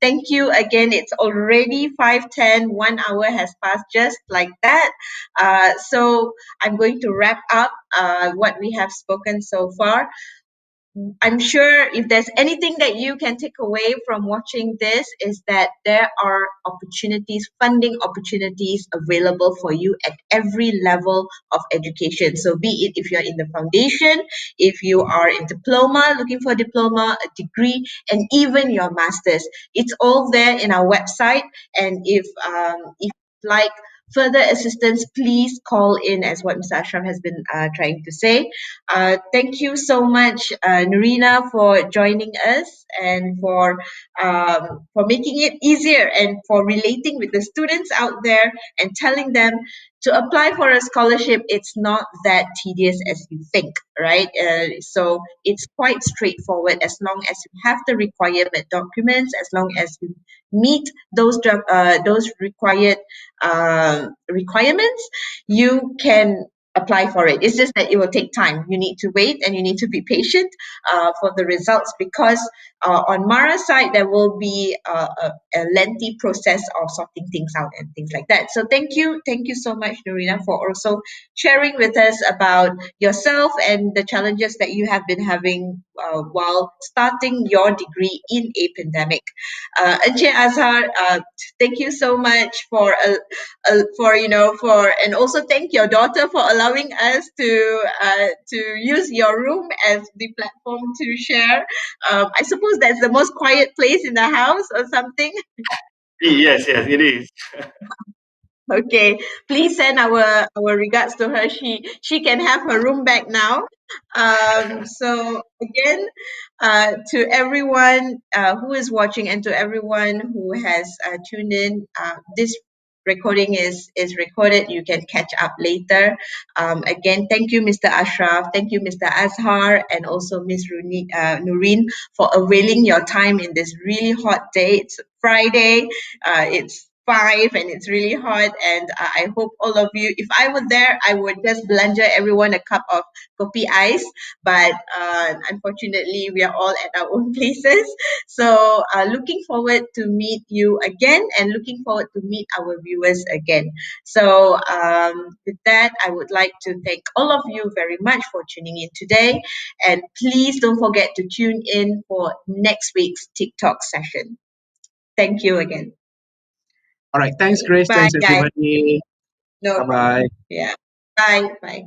Thank you again. It's already 5:10. 1 hour has passed just like that. So I'm going to wrap up what we have spoken so far. I'm sure if there's anything that you can take away from watching this is that there are opportunities, funding opportunities available for you at every level of education. So be it if you're in the foundation, if you are in diploma, looking for a diploma, a degree, and even your master's. It's all there in our website. And if like further assistance, please call in, as what Mr. Ashraf has been trying to say. Thank you so much, Nurina, for joining us and for making it easier and for relating with the students out there and telling them to apply for a scholarship. It's not that tedious as you think, right? So it's quite straightforward as long as you have the required documents, as long as you meet those required requirements, you can apply for it. It's just that it will take time. You need to wait and you need to be patient for the results, because on Mara's side there will be a lengthy process of sorting things out and things like that. So thank you so much, Nurina, for also sharing with us about yourself and the challenges that you have been having while starting your degree in a pandemic. Encik Azhar, thank you so much and also thank your daughter for allowing us to use your room as the platform to share. I suppose that's the most quiet place in the house or something. Yes, it is. Okay, please send our regards to her. She can have her room back now. So again, to everyone who is watching and to everyone who has tuned in, this recording is recorded. You can catch up later. Again, thank you, Mr. Ashraf. Thank you, Mr. Azhar, and also Ms. Nureen, for availing your time in this really hot day. It's Friday. It's 5 and it's really hot. And I hope all of you, if I were there, I would just belanja everyone a cup of kopi ice. But unfortunately, we are all at our own places. So looking forward to meet you again and looking forward to meet our viewers again. So with that, I would like to thank all of you very much for tuning in today. And please don't forget to tune in for next week's TikTok session. Thank you again. All right. Thanks, Okay. Grace. Bye, Thanks, guys. everybody. No Bye problem. bye. Yeah. Bye. Bye.